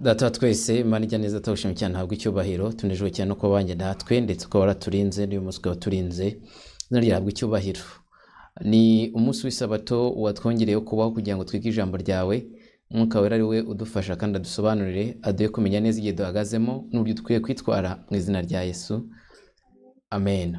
Data twese Imana ijya neza tawushimye cyane ntabwo icyubahiro tunejwe cyane uko banje natwe ndetse uko waraturinze n'uyu munsi waturinze izina ryawe icyubahiro. Ni umunsi w'isabato watwongereyeho kubaho kugira ngo twige ijambo ryawe. Umwuka wera ari we udufasha kandi adusobanurire aduhe kumenya neza igihe duhagazemo n'uburyo dukwiye kwitwara mu izina rya Yesu AMEN.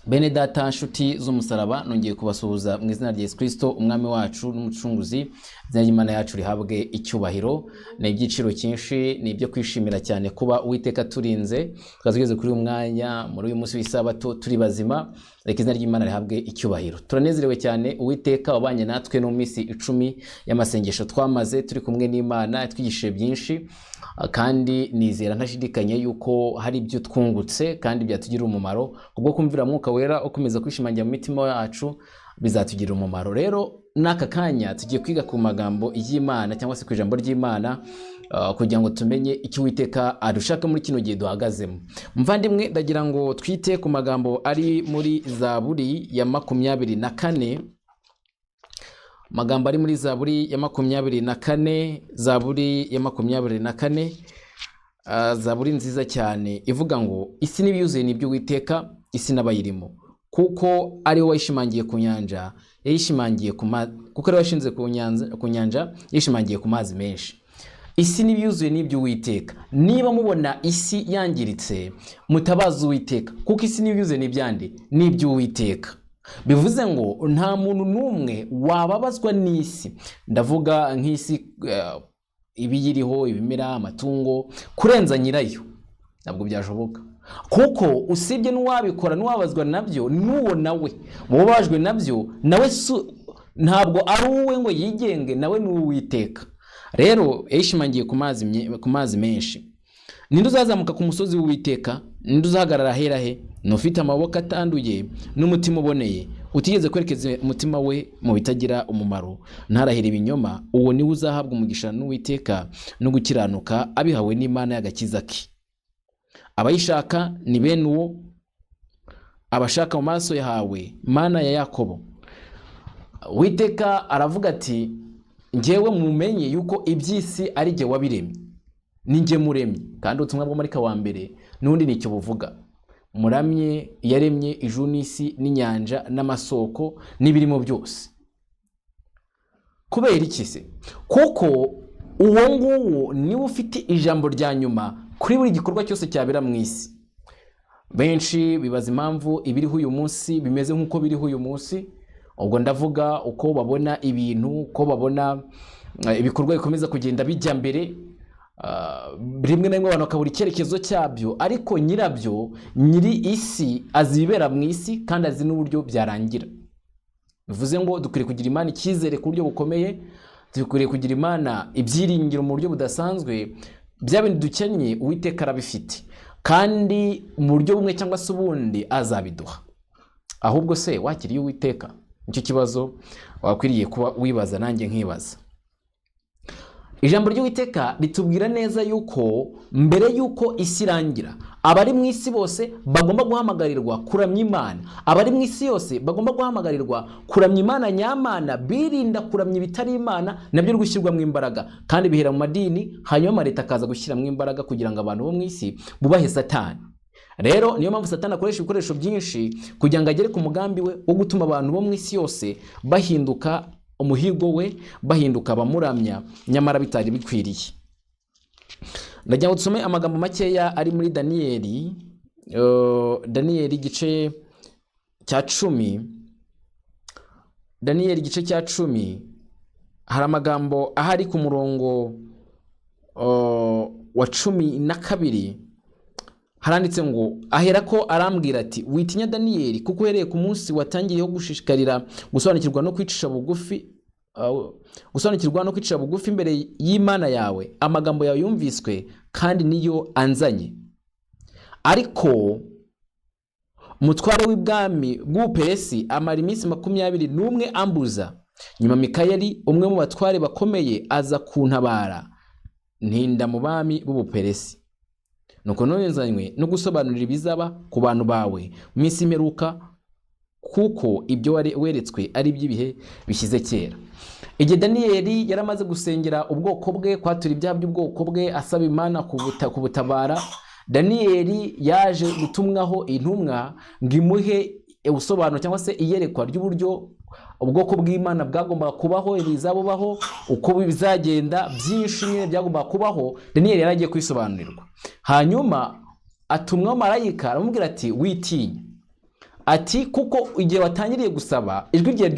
Bene data nshuti z'umusaraba nongeye kubasuhuza mu izina rya Yesu Kristo umwami wacu n'umucunguzi. Izina ry'Imana yacu rihabwe icyubahiro. Ni ibyiciro cyinshi, ni ibyo kwishimira cyane kuba Uwiteka turinze twazigeze kuri uyu mwanya muri uyu munsi w'isabato turi bazima. Reka izina ry'Imana rihabwe icyubahiro. Turanezerewe cyane Uwiteka wabanye natwe no minsi 10 y'amasengesho twamaze turi kumwe n'Imana twigishije byinshi, kandi nizera ntashidikanye yuko hari ibyo twungutse kandi byatugirira umumaro kubwo kumvira Mwuka wera ukomeza kwishimangira mu mitima yacu, bizatugirira umumaro. Rero n'aka kanya tugiye kwiga ku magambo y'Imana cyangwa se ku ijambo ry'Imana kugira ngo tumenye icyo Uwiteka adushaka muri kino gihe duhagazemo. Mvandimwe, ndagira ngo twite ku magambo ari muri Zaburi ya 24. Magambo ari muri Zaburi ya 24, Zaburi ya 24, Zaburi nziza cyane ivuga ngo isi n'ibiyuzuye n'ibyo Uwiteka, isi n'abayirimo, kuko ari we wayishimangiye ku nyanja, yayishimangiye kuko ari we washinze ku nyanja, yishimangiye ku mazi menshi. Isi n'ibiyuzuye n'ibyo Uwiteka. Niba mubona isi yangiritse, mutabaza Uwiteka, kuko isi n'ibiyuzuye n'ibyandi n'ibyo Uwiteka. Bivuze ngo nta muntu n'umwe wababazwa n'isi. Ndavuga nk'isi ibiyiriho, ibimera, amatungo, kurenza nyirayo ntabwo byashoboka, kuko usibye n'uwabikora n'uwabazwa nabyo n'uwo nawe mubabajwe nabyo nawe ntabwo ari uwe ngo yigenge, nawe ni Uwiteka. Rero yishimangiye ku mazi menshi. Ninde uzazamuka ku musozi w'Uwiteka? Ninde uzahagarara ahera he? N'ufite amaboko atanduye n'umutima uboneye, utigeze kwerekeza umutima we mu bitagira umumaro, ntarahira ibinyoma. Uwo niwe uzahabwa umugisha n'Uwiteka no gukiranuka, abihawe n'Imana y'agakiza ke. Abayishaka ni bene uwo, abashaka mu maso yawe, Mana ya Yakobo. Uwiteka aravuga ati, njyewe mumenye yuko iby'isi ari jye wabiremye, ni njye muremye. Kandi ubutumwa bwo Marika wa mbere n'undi nicyo buvuga. Muramye yaremye ijuru n'isi n'inyanja n'amasoko n'ibirimo byose. Kubera iki se? Kuko uwo nguwo niwe ufite ijambo rya nyuma kuri buri gikorwa cyose cyabera mu isi. Benshi bibaza impamvu ibiriho uyu munsi bimeze nk'uko biriho uyu munsi. Ubwo ndavuga uko babona ibintu, uko babona ibikorwa bikomeza kugenda bijya mbere. Rimwe na rimwe abantu bakabura icyerekezo cyabyo, ariko nyirabyo, nyiri isi azibera mu isi kandi azi n'uburyo byarangira. Bivuze ngo dukwiriye kugira Imana icyizere ku buryo bukomeye, dukwiriye kugira Imana ibyiringiro mu buryo budasanzwe. Bya bindi dukennye Uwiteka arabifite, kandi mu buryo bumwe cyangwa se ubundi azabiduha. Ahubwo se wakiriye Uwiteka? Nicyo kibazo wakwiriye kuba wibaza, nanjye nkibaza. Ijambo ry'Uwiteka ritubwira neza yuko mbere yuko isi irangira, abari mu isi bose bagomba guhamagarirwa kuramya Imana. Abari mu isi yose bagomba guhamagarirwa kuramya Imana nyamana, birinda kuramya ibitari Imana, nabyo gushyirwamo imbaraga, kandi bihera mu madini, hanyuma leta akaza gushyiramo imbaraga kugira ngo abantu bo mu isi bubahe Satani. Rero niyo mpamvu Satani akoresha ibikoresho byinshi kugira ngo agere ku mugambi we wo gutuma abantu bo mu isi yose bahinduka umuhigo we, bahinduka abamuramya nyamara bitari bikwiriye. Ndagira ngo dusome amagambo makeya ari muri Daniyeli, Daniyeli igice cya 10. Daniyeli igice cya 10 hari amagambo ahari ku murongo wa 12. Haranditse ngo, aherako arambwira ati, witinya Daniyeli, kuko uhereye ku munsi watangiyeho gushishikarira gusobanukirwa no kwicisha bugufi imbere y'Imana yawe, amagambo yawe yumviswe kandi niyo anzanye. Ariko umutware w'ibwami bw'Ubuperesi amara iminsi 21 ambuza. Nyuma Mikayeli, umwe mu batware bakomeye, aza kuntabara, ntinda mu bami b'Ubuperesi. Nuko none nzanywe no gusobanurira ibizaba ku bantu bawe mu minsi imperuka, kuko ibyo weretswe ari iby'ibihe bishyize kera. Igihe Daniyeli yaramaze gusengera ubwoko bwe, kwatura ibyaha by'ubwoko bwe, asaba Imana kubutabara, Daniyeli yaje gutumwaho intumwa ngo imuhe ubusobanuro cyangwa se iyerekwa ry'uburyo ubwoko bw'Imana bwagombaga kubaho, ibizabubaho, uko bizagenda, byinshi nyine byagombaga kubaho. Daniyeli yaragiye kwisobanurirwa. Hanyuma atumwa marayika aramubwira ati witinya, ati kuko igihe watangiriye gusaba ijwi rye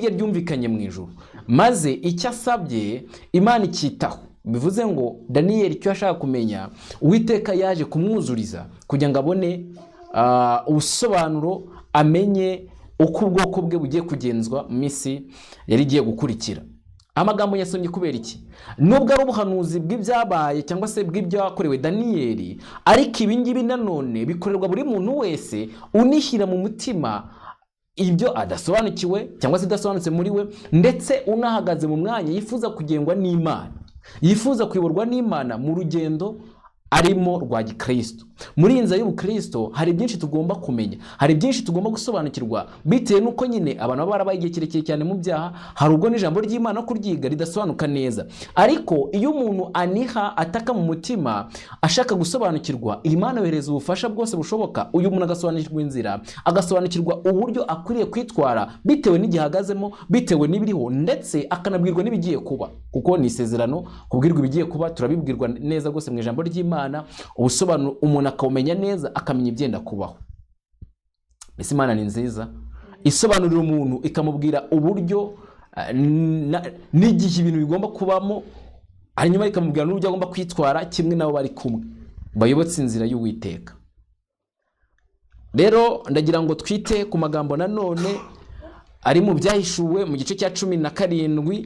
ryumvikanye mu ijuru, maze icyo asabye Imana icyitaho. Bivuze ngo Daniyeli icyo yashaka kumenya Uwiteka yaje kumwuzuriza kugira ngo abone ubusobanuro, amenye uko ubwoko bwe bugiye kugenzwa mu minsi yari igiye gukurikira. Amagambo yasomye kubera iki? Nubwo ari ubuhanuzi bw'ibyabaye cyangwa se bw'ibyakorewe Daniyeli, ariko ibi ngibi nanone bikorerwa buri muntu wese unishyira mu mutima ibyo adasobanukiwe cyangwa se idasobanutse muri we, ndetse unahagaze mu mwanya yifuza kugengwa n'Imana, yifuza kuyoborwa n'Imana mu rugendo arimo rwa gikristo. Muri inza y'ubukristo hari byinshi tugomba kumenya, hari byinshi tugomba gusobanukirwa, bitewe nuko nyine abantu baba barabaye igihe kirekire cyane mu byaha. Hari ubwo n'ijambo ry'Imana kuryiga ridasobanuka neza, ariko iyo umuntu aniha ataka mu mutima ashaka gusobanukirwa, Imana yohereza ubufasha bwose bushoboka. Uyu muntu agasobanukirwa inzira, agasobanukirwa uburyo akwiriye kwitwara bitewe n'igihe ahagazemo, bitewe n'ibiriho, ndetse akanabwirwa n'ibigiye kuba, kuko ni isezerano kubwirwa ibigiye kuba. Turabibwirwa neza rwose mu ijambo ry'Imana, ubusobanuro umuntu akamenya neza, akamenya ibyenda kubaho. Mbese Imana ni nziza, isobanurira umuntu ikamubwira uburyo n'igihe ibintu bigomba kubamo, hanyuma ikamubwira n'uburyo agomba kwitwara kimwe nabo bari kumwe bayobotse inzira y'Uwiteka. Rero ndagira ngo twite ku magambo nanone ari mu Byahishuwe mu gice cya 17.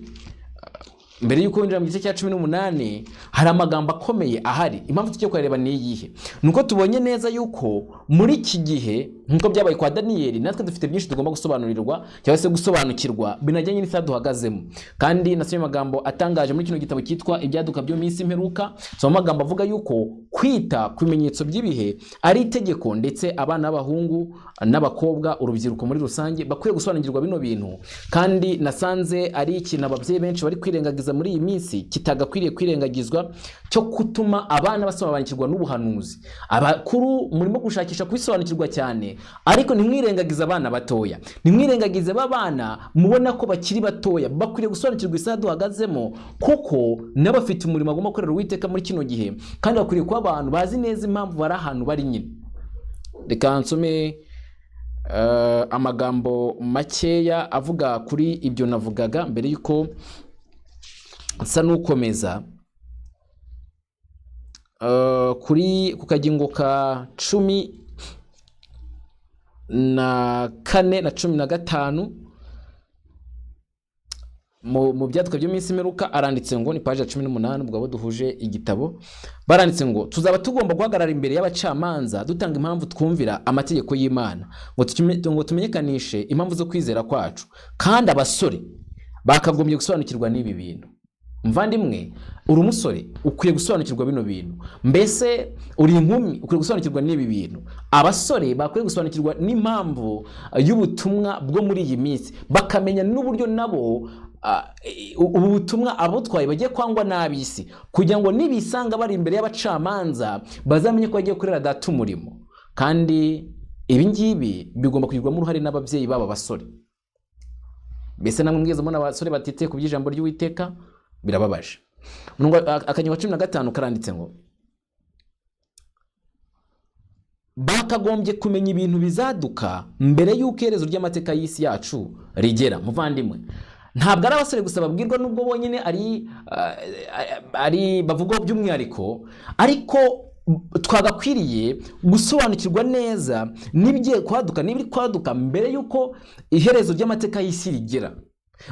Mbere yuko winjira mu gice cya 18 hari amagambo akomeye ahari. Impamvu tugiye kureba ni iyihe? Nuko tubonye neza yuko muri iki gihe nkuko byabaye kwa Daniyeli, natwe dufite byinshi tugomba gusobanurirwa cyangwa se gusobanukirwa binajyanye n'isa duhagazemo. Kandi nasomye amagambo atangaje muri kino gitabo cyitwa Ibyaduka byo minsi imperuka. So amagambo avuga yuko kwita ku bimenyetso by'ibihe ari itegeko, ndetse abana b'abahungu n'abakobwa, urubyiruko muri rusange bakwiye gusobanukirwa bino bintu. Kandi nasanze ari ikintu ababyeyi benshi bari kwirengagiza muri iyi minsi, kitagakwiriye kwirengagizwa, cyo gutuma abana basobanukirwa n'ubuhanuzi. Abakuru murimo gushakisha kwisobanukirwa cyane, ariko ntimwirengagize abana batoya, ntimwirengagize babana mubona ko bakiri batoya, bakwiriye gusobanukirwa isaha duhagazemo, kuko n'abafite umurimo agomba gukorera Uwiteka muri kino gihe, kandi bakwiriye kuba abantu bazi neza impamvu bari ahantu bari nyine. Reka nsome amagambo makeya avuga kuri ibyo navugaga mbere yuko nsa n'ukomeza ku kagingo ka 14 na 15 mu Byaduka byo minsi imperuka. Aranditse ngo, ni page 18 ubwo abo duhuje igitabo, baranditse ngo tuzaba tugomba guhagarara imbere y'abacamanza dutanga impamvu twumvira amategeko y'Imana, ngo tumenyekanishe impamvu zo kwizera kwacu, kandi abasore bakagombye gusobanukirwa n'ibi bintu. Mvandimwe, uri umusore ukwiye gusobanukirwa bino bintu. Mbese uri inkumi ukwiye gusobanukirwa n'ibi bintu. Abasore bakwiye gusobanukirwa n'impamvu y'ubutumwa bwo muri iyi minsi, bakamenya n'uburyo nabo ubu butumwa abutwaye bagiye kwangwa n'ab'isi, kugira ngo nibisanga bari imbere y'abacamanza bazamenye ko bagiye kurera data umurimo. Kandi ibi ngibi bigomba kugirwamo uruhare n'ababyeyi baba basore. Mbese namwe mwigeze mubona abasore batiteye ku by'ijambo ry'Uwiteka? Birababaje. Akanyigo 15 karanditse ngo bakagombye kumenya ibintu bizaduka mbere y'uko iherezo ry'amateka y'isi yacu rigera. Muvandimwe, ntabwo ari abasore gusa babwirwa, nubwo bonyine ari bavugwa by'umwihariko, ariko twagakwiriye gusobanukirwa neza n'ibigiye kwaduka, n'ibiri kwaduka mbere y'uko iherezo ry'amateka y'isi rigera.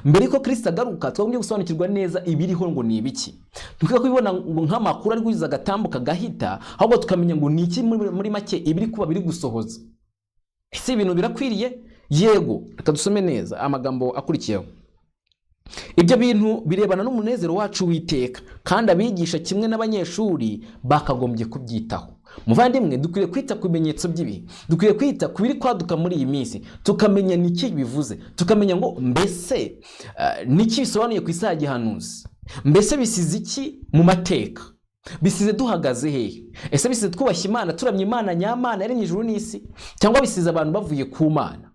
Mbere yuko Kristo agaruka, twagombye gusobanukirwa neza ibiriho ngo ni ibiki. Tukwiye kubibona ngo nk'amakuru ari guhiza agatambuka gahita, ahubwo tukamenya ngo ni iki muri make ibiri kuba biri gusohoza. Ese ibintu birakwiriye? Yego. Reka dusome neza amagambo akurikiyeho. Ibyo bintu birebana n'umunezero wacu w'Iteka, kandi abigisha kimwe n'abanyeshuri bakagombye kubyitaho. Muvandimwe, dukwiriye kwita ku bimenyetso by'ibihe, dukwiriye kwita ku biri kwaduka muri iyi minsi, tukamenya n'iki bivuze, tukamenya ngo mbese n'iki bisobanuye ku isaha gihanuzi, mbese bisize iki mu mateka, bisize duhagaze hehe, ese bisize twubashye Imana, turamye Imana nyamana yaremye ijuru n'isi, cyangwa bisize abantu bavuye ku Mana.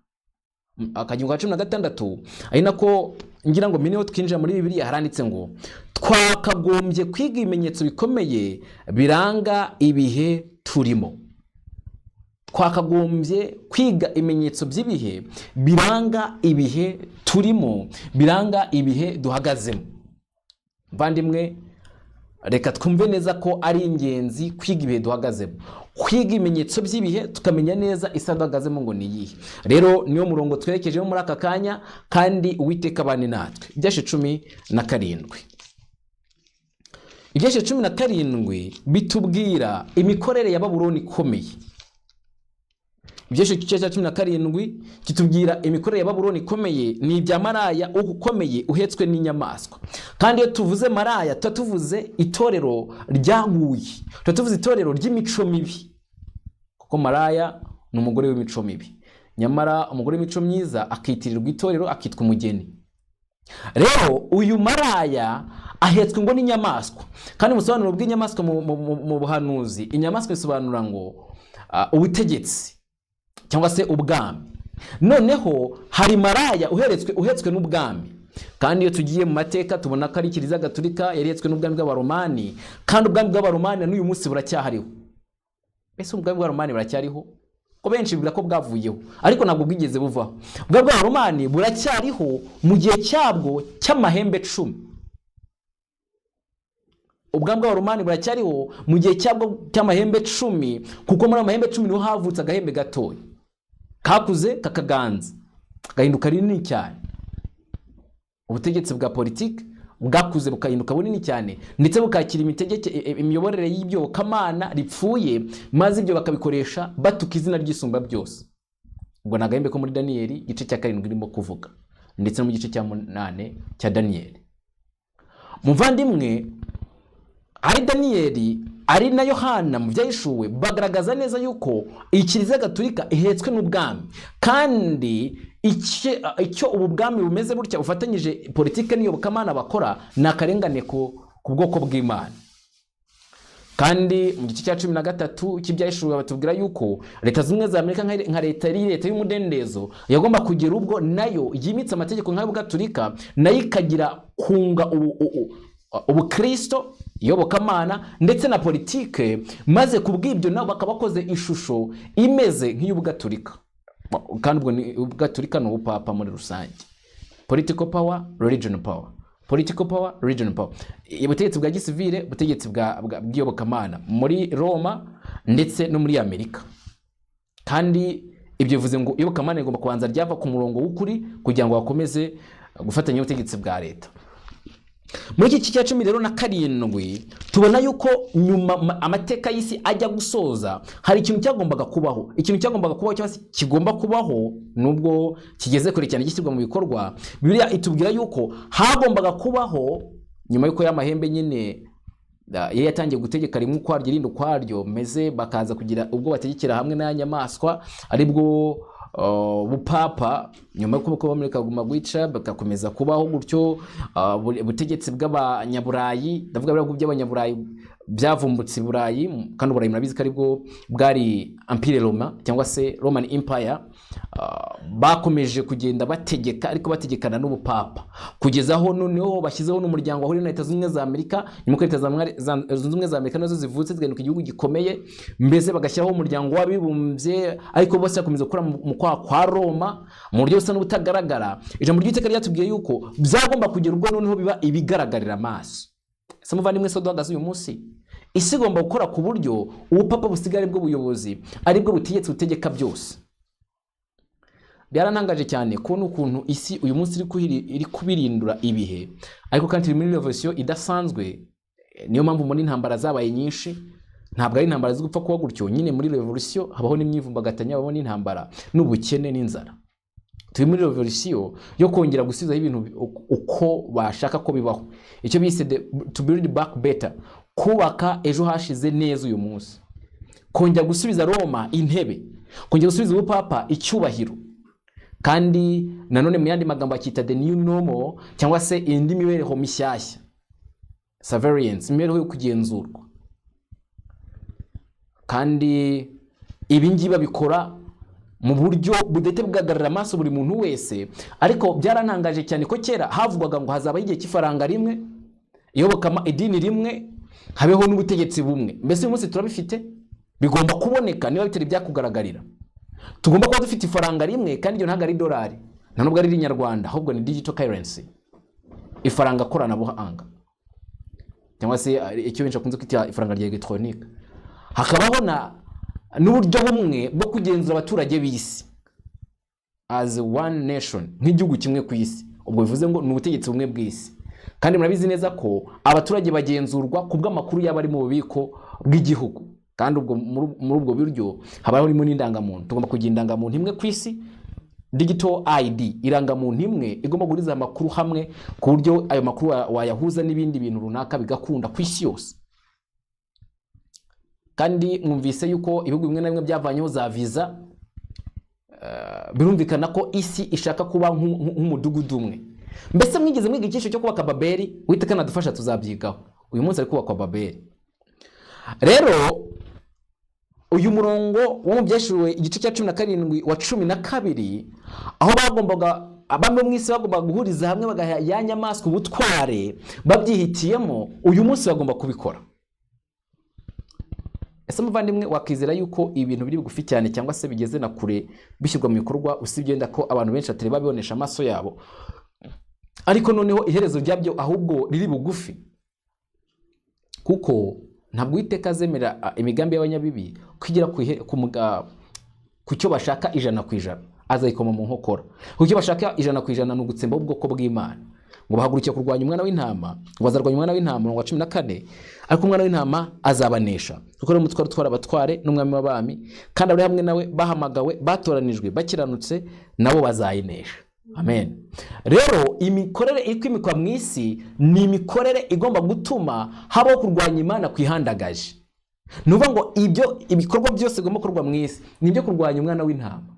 Akagingo ka 16 ari nako ngira ngo mineho twinjira muri Bibiliya, haranditse ngo twakagombye kwiga ibimenyetso bikomeye biranga ibihe turimo. Twakagombye kwiga ibimenyetso by'ibihe biranga ibihe turimo, biranga ibihe duhagazemo. Bandimwe, reka twumve neza ko ari ingenzi kwiga ibihe duhagazemo, kwiga ibimenyetso by'ibihe tukamenya neza isa duhagazemo ngo ni iyihe. Rero niyo murongo twerekejeho muri aka kanya, kandi Uwiteka abane natwe. Ibyashize 17. Ibyashize 17 bitubwira imikorere ya Babuloni ikomeye. Ibyashize 17 kitubwira imikorere ya Babuloni ikomeye, ni ibya maraya ukomeye uhetswe n'inyamaswa. Kandi iyo tuvuze maraya tuvuze itorero ryaguye, tuvuze itorero ry'imico mibi, kuko maraya ni umugore w'imico mibi. Nyamara umugore w'imico myiza akitirirwa itorero, akitwa umugeni. Rero uyu maraya ahetswe ngo n'inyamaswa. Kandi musobanuro bw'inyamaswa mu buhanuzi, inyamaswa isobanura ngo ubutegetsi cyangwa se ubwami. Noneho hari maraya uhetswe n'ubwami. Kandi iyo tugiye mu mateka tubona ko ari Kiliziya Gatolika yaretswe n'ubwami bw'Abaromani, kandi ubwami bw'Abaromani n'uyu munsi buracyahariho. Ese ubwami bw'Abaromani buracyariho? Ko benshi bivuga ko bwavuyeho, ariko ntabwo bwigeze buvaho. Ubwami bw'Abaromani buracyariho mu gihe cyabwo cy'amahembe 10. Ubwami bw'Abaromani buracyariho mu gihe cyabwo cy'amahembe 10, kuko muri amahembe 10 niho havutse agahembe gatoya, kakuze kakaganza gahinduka rinini cyane. Ubutegetsi bwa politiki bwakuze bukahinduka bunini cyane, ndetse bukakira imiyoborere y'ibyo kamana ripfuye, maze ibyo bakabikoresha batuka izina ry'isumba byose. Ubwo nagahembe ko muri Daniel igice cya 7 irimo kuvuga, ndetse no mu gice cya 8 cya Daniel. Muvandimwe, ari Daniel ari na Yohana mu Byahishuwe bagaragaza neza yuko Kiliziya Gatolika ihetswe n'ubwami, kandi icyo ubu bwami bumeze burya bufatanyije politike n'iyobokamana bakora na karengane ku bwoko bw'Imana. Kandi mu gice cya 13 cy'Ibyahishuwe batubwira yuko leta zimwe za Amerika nka leta y'umudendezo yagomba kugira ubwo nayo yimitse amategeko nk'ayo Gatolika, nayo ikagira kunga ubukristo, iyobokamana ndetse na politike, maze kubw'ibyo nabo bakabakoze ishusho imeze nk'iy'Ubugatolika. Kandi ubwo ni Ubugatolika n'ubupapa muri rusange. Political power, religion power. Political power, religion power. Ubutegetsi bwa gisivile, ubutegetsi bw'iyobokamana muri Roma ndetse no muri Amerika. Kandi ibyo bivuze ngo iyobokamana igomba kubanza ryava ku murongo w'ukuri kugira ngo bakomeze gufatanya ubutegetsi bwa leta. Muri iki cya 17 tubona yuko nyuma amateka y'isi ajya gusoza, hari ikintu cyagombaga kubaho. Ikintu cyagombaga kubaho cyangwa se kigomba kubaho, nubwo kigeze kure cyane gishyirwa mu bikorwa. Bibiliya itubwira yuko hagombaga kubaho nyuma yuko y'amahembe nyine yari yatangiye gutegeka rimwe ukwaryo irindi ukwaryo, meze bakaza kugira ubwo bategekera hamwe n'abanyamaswa, aribwo bupapa. Nyuma yo kuba muri kaguma gwica bakakomeza kubaho gutyo ubutegetsi bw'abanyaburayi, ndavuga bwa by'abanyaburayi byavumbutse Burayi, kandi Burayi murabizi ko aribwo bwari Empire Roma cyangwa se Roman Empire. Bakomeje kugenda bategeka, ariko bategekana n'ubupapa, kugeza aho noneho bashyizeho n'umuryango wahuriweho na Leta Zunze Ubumwe za Amerika. Nyuma ko Leta Zunze Ubumwe za Amerika nazo zivutse zigahinduka igihugu gikomeye, mbese bagashyiraho umuryango w'abibumbye, ariko bose bakomeza gukora mu kwa Roma mu buryo busa n'ubutagaragara. Ijambo ry'Iteka ryatubwiye yuko byagomba kugera ubwo noneho biba ibigaragarira amaso. Se muvandimwe, so duhagaze uyu munsi, isi igomba gukora ku buryo ubupapa busigare bwo buyobozi aribwo butegetse butegeka byose. Byarantangaje cyane kubona ukuntu isi uyu munsi iri kubirindura ibihe, ariko kandi muri revolution idasanzwe. Niyo mpamvu muri intambara zabaye nyinshi, ntabwo ari intambara zo gupfa kuba gutyo nyine. Muri revolution habaho n'imyivumbagatanya, habaho n'intambara n'ubukene n'inzara. Turi muri revolution yo kongera gusizaho ibintu uko bashaka ko bibaho, icyo bise to build back better, kubaka ejo hashize neza uyu munsi. kongera gusubiza Roma intebe, kongera gusubiza ubupapa icyubahiro. Kandi nanone mu yandi magambo akita the new normal cyangwa se indi mibereho mishyashya, surveillance, imibereho yo kugenzurwa. Kandi ibi ngibi babikora mu buryo budete bwagarara amaso buri muntu wese. Ariko byarantangaje cyane ko kera havugwaga ngo hazaba igihe cy'ifaranga rimwe, iyobokama idini rimwe, habeho n'ubutegetsi bumwe. Mbese uyu munsi turabifite, bigomba kuboneka niba bitari byakugaragarira. Tugomba kuba dufite ifaranga rimwe, kandi iryo ntabwo ari dolari, nta nubwo ari Nyarwanda, ahubwo ni digital currency, ifaranga koranabuhanga, cyangwa se icyo benshi bakunze kwita ifaranga rya electronique. Hakabaho n'uburyo bumwe bwo kugenzura abaturage b'isi as one nation, nk'igihugu kimwe ku isi. Ubwo bivuze ngo ni ubutegetsi bumwe bw'isi. Kandi murabizi neza ko abaturage bagenzurwa ku bw'amakuru yaba ari mu bubiko bw'igihugu. Kandi ubwo muri ubwo buryo habaho harimo n'indangamuntu. Tugomba kugira indangamuntu imwe ku isi, digital ID, irangamuntu imwe igomba guhuriza amakuru hamwe, ku buryo ayo makuru wayahuza n'ibindi bintu runaka bigakunda ku isi yose. Kandi mwumvise yuko ibihugu bimwe na bimwe byavanyeho za visa. Birumvikana ko isi ishaka kuba nk'umudugudu umwe. Mbese mwigeze mwiga icyisho cyo kubaka Babeli? Uwiteka nadufasha tuzabyigaho. Uyu munsi ari kubakwa Babeli. Rero uyu murongo wo mu Byashuwe igice cya 17 wa 12, aho bagombaga abamwe mu isi bagombaga guhuriza hamwe bagaha ya nyamaswa ubutware babyihitiyemo, uyu munsi bagomba kubikora. Ese muvandimwe, wakwizera yuko ibintu biri bugufi cyane cyangwa se bigeze na kure bishyirwa mu bikorwa, usibye ndako ko abantu benshi atari babibonesha amaso yabo, ariko noneho iherezo ryabyo ahubwo riri bugufi? Kuko ntabwo Uwiteka azemera imigambi y'abanyabibi kwigira ku cyo bashaka 100%, azayikoma mu nkokora. Ku cyo bashaka 100% ni ugutsemba ubwoko bw'Imana, ngo bahagurukiye kurwanya umwana w'intama, ngo bazarwanya umwana w'intama wa 14, ariko umwana w'intama azabanesha. Kuko ari umutware utwara abatware n'umwami w'abami, kandi abari hamwe nawe bahamagawe, batoranijwe, bakiranutse, nabo bazayinesha. Amen. Rero imikorere ikwimikwa mu isi ni imikorere igomba gutuma habaho kurwanya Imana kwihandagaje. Nuvuga ngo ibyo ibikorwa byose igomba kurwa mu isi nibyo kurwanya umwana w'intama.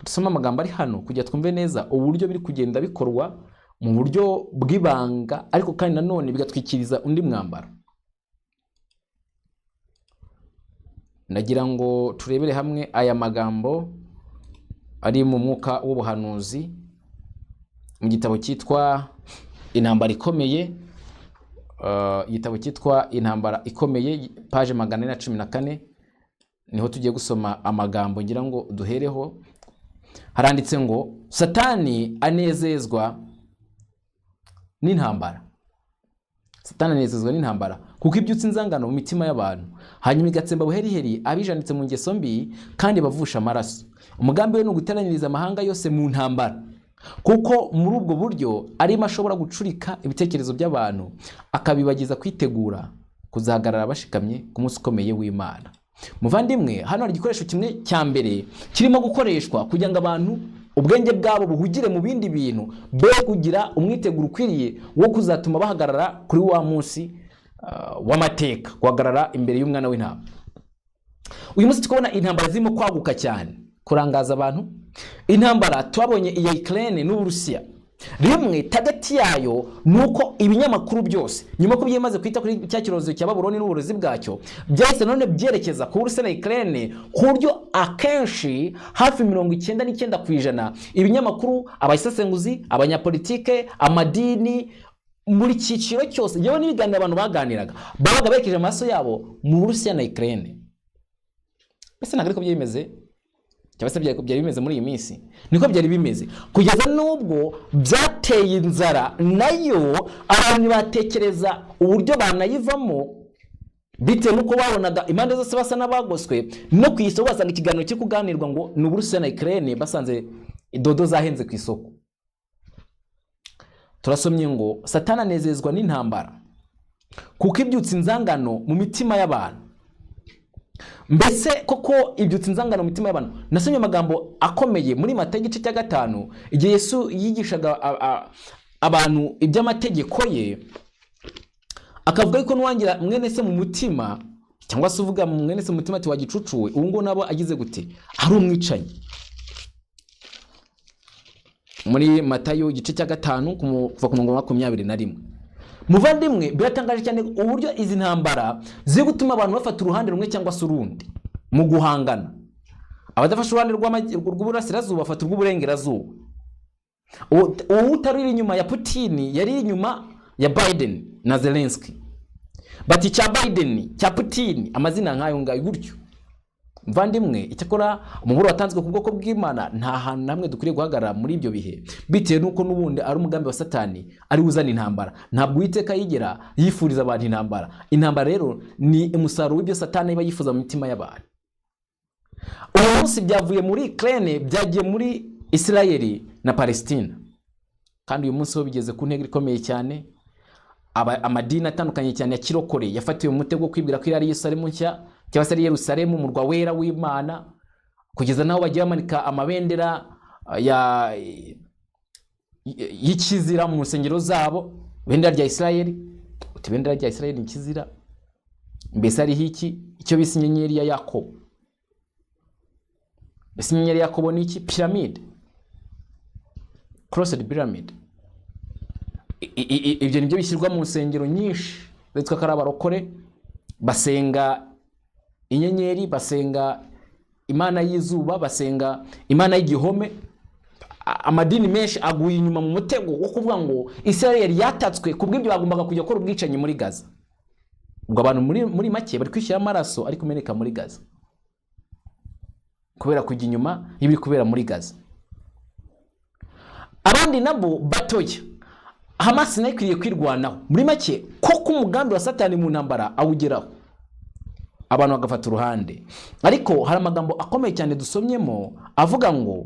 Dusoma amagambo ari hano kugira twumve neza uburyo biri kugenda bikorwa mu buryo bw'ibanga, ariko kandi nanone bigatwikiriza undi mwambaro. Nagira ngo turebere hamwe aya magambo ari mu mwuka w'ubuhanuzi mu gitabo cyitwa Intambara Ikomeye. Igitabo cyitwa Intambara Ikomeye, page 414, niho tugiye gusoma amagambo ngira ngo duhereho. Haranditse ngo Satani anezezwa n'intambara. Satani anezezwa n'intambara kuko ibyutse inzangano mu mitima y'abantu, hanyuma igatsemba buheriheri abijanitse mu ngeso mbi kandi bavusha amaraso. Umugambi we ni uguteraniriza amahanga yose mu ntambara, kuko muri ubwo buryo arimo ashobora gucurika ibitekerezo by'abantu, akabibagiza kwitegura kuzahagarara bashikamye ku munsi ukomeye w'Imana. Muvandimwe, hano hari igikoresho kimwe cya mbere kirimo gukoreshwa kugira ngo abantu ubwenge bwabo buhugire mu bindi bintu, be kugira umwiteguro ukwiriye wo kuzatuma bahagarara kuri wa munsi w'amateka, guhagarara imbere y'umwana w'intama. Uyu munsi tukabona intambara zirimo kwaguka cyane, kurangaza abantu. Intambara twabonye iya Ukraine n'Uburusiya, rimwe tagati yayo nuko ibinyamakuru byose nyuma ko byemaze kwita kuri cya kirozo cya Babuloni n'uburozi bwacyo, byahise none byerekeza ku Burusiya na Ukraine, ku buryo akenshi hafi 99% ibinyamakuru, abayisesenguzi, abanyapolitike, amadini, muri cyiciro cyose, yewe n'ibiganiro abantu baganiraga babaga berekeje amaso yabo mu Burusiya na Ukraine. Ese ntabwo ariko byemeze cyangwa se byari bimeze muri iyi minsi? Niko byari bimeze kugeza nubwo byateye inzara, nayo abantu batekereza uburyo banayivamo bitewe nuko babonaga impande zose basa n'abagoswe. No ku isoko basanga ikiganiro cyo kuganirwa ngo ni Uburusiya na Ukraine, basanze idodo zahenze ku isoko. Turasomye ngo Satani anezezwa n'intambara kuko ibyutse inzangano mu mitima y'abantu. Mbese koko ibyutse inzangano mu mitima y'abantu? Nasomye amagambo akomeye muri Matayo igice cya 5, igihe Yesu yigishaga abantu iby'amategeko ye, akavuga yuko nuwangira mwene se mu mutima cyangwa se uvuga mu mwene se umutima ati wagicucuwe, ubu ngo nabo agize gute, ari umwicanyi. Muri Matayo igice cya 5 kuva ku 21. Muvandimwe, biratangaje cyane uburyo izi ntambara ziri gutuma abantu bafata uruhande rumwe cyangwa se urundi mu guhangana. Abadafasha uruhande rw'uburasirazuba bafata urw'uburengerazuba. Utari inyuma ya Putin yari inyuma ya Biden na Zelensky. Bati cya Biden, cya Putin, amazina nkayo ngayo gutyo. Mvandimwe, icyakora umuburo watanzwe ku bwoko bw'Imana nta hantu namwe dukwiriye guhagarara muri ibyo bihe, bitewe nuko nubundi ari umugambi wa Satani ari uzana intambara. Ntabwo Uwiteka yigera yifuriza abantu intambara. Intambara rero ni umusaruro w'ibyo Satani iba yifuza mu mitima y'abantu. Uyu munsi byavuye muri Ukraine byagiye muri Israel na Palestina, kandi uyu munsi ho bigeze ku ntego ikomeye cyane. Amadini atandukanye cyane ya kirokore yafatiwe mu mutego kwibwira ko ari Yerusalemu nshya cyangwa se ari Yerusalemu umurwa wera w'Imana, kugeza naho bagiye bamanika amabendera y'ikizira mu nsengero zabo. Bendera rya Israel, uti bendera rya Israel ni kizira, mbese ari hiki icyo bise inyenyeri ya Yakobo. Mbese inyenyeri ya Yakobo ni iki? Pyramid, crossed pyramid. Ibyo nibyo bishyirwa mu nsengero nyinshi bitwa ko ari abarokore, basenga inyenyeri, basenga imana y'izuba, basenga imana y'igihome. Amadini menshi aguye inyuma mu mutego wo kuvuga ngo Israel yatatswe, kubw'ibyo bagombaga kujya gukora ubwicanyi muri Gaza. Ubwo abantu muri make bari kwishyira amaraso ari kumeneka muri Gaza kubera kujya inyuma y'ibiri kubera muri Gaza. Abandi nabo batoya, Hamas nayo ikwiriye kwirwanaho. Muri make koko umugambi wa Satani mu ntambara awugeraho, abantu bagafata uruhande. Ariko hari amagambo akomeye cyane dusomyemo avuga ngo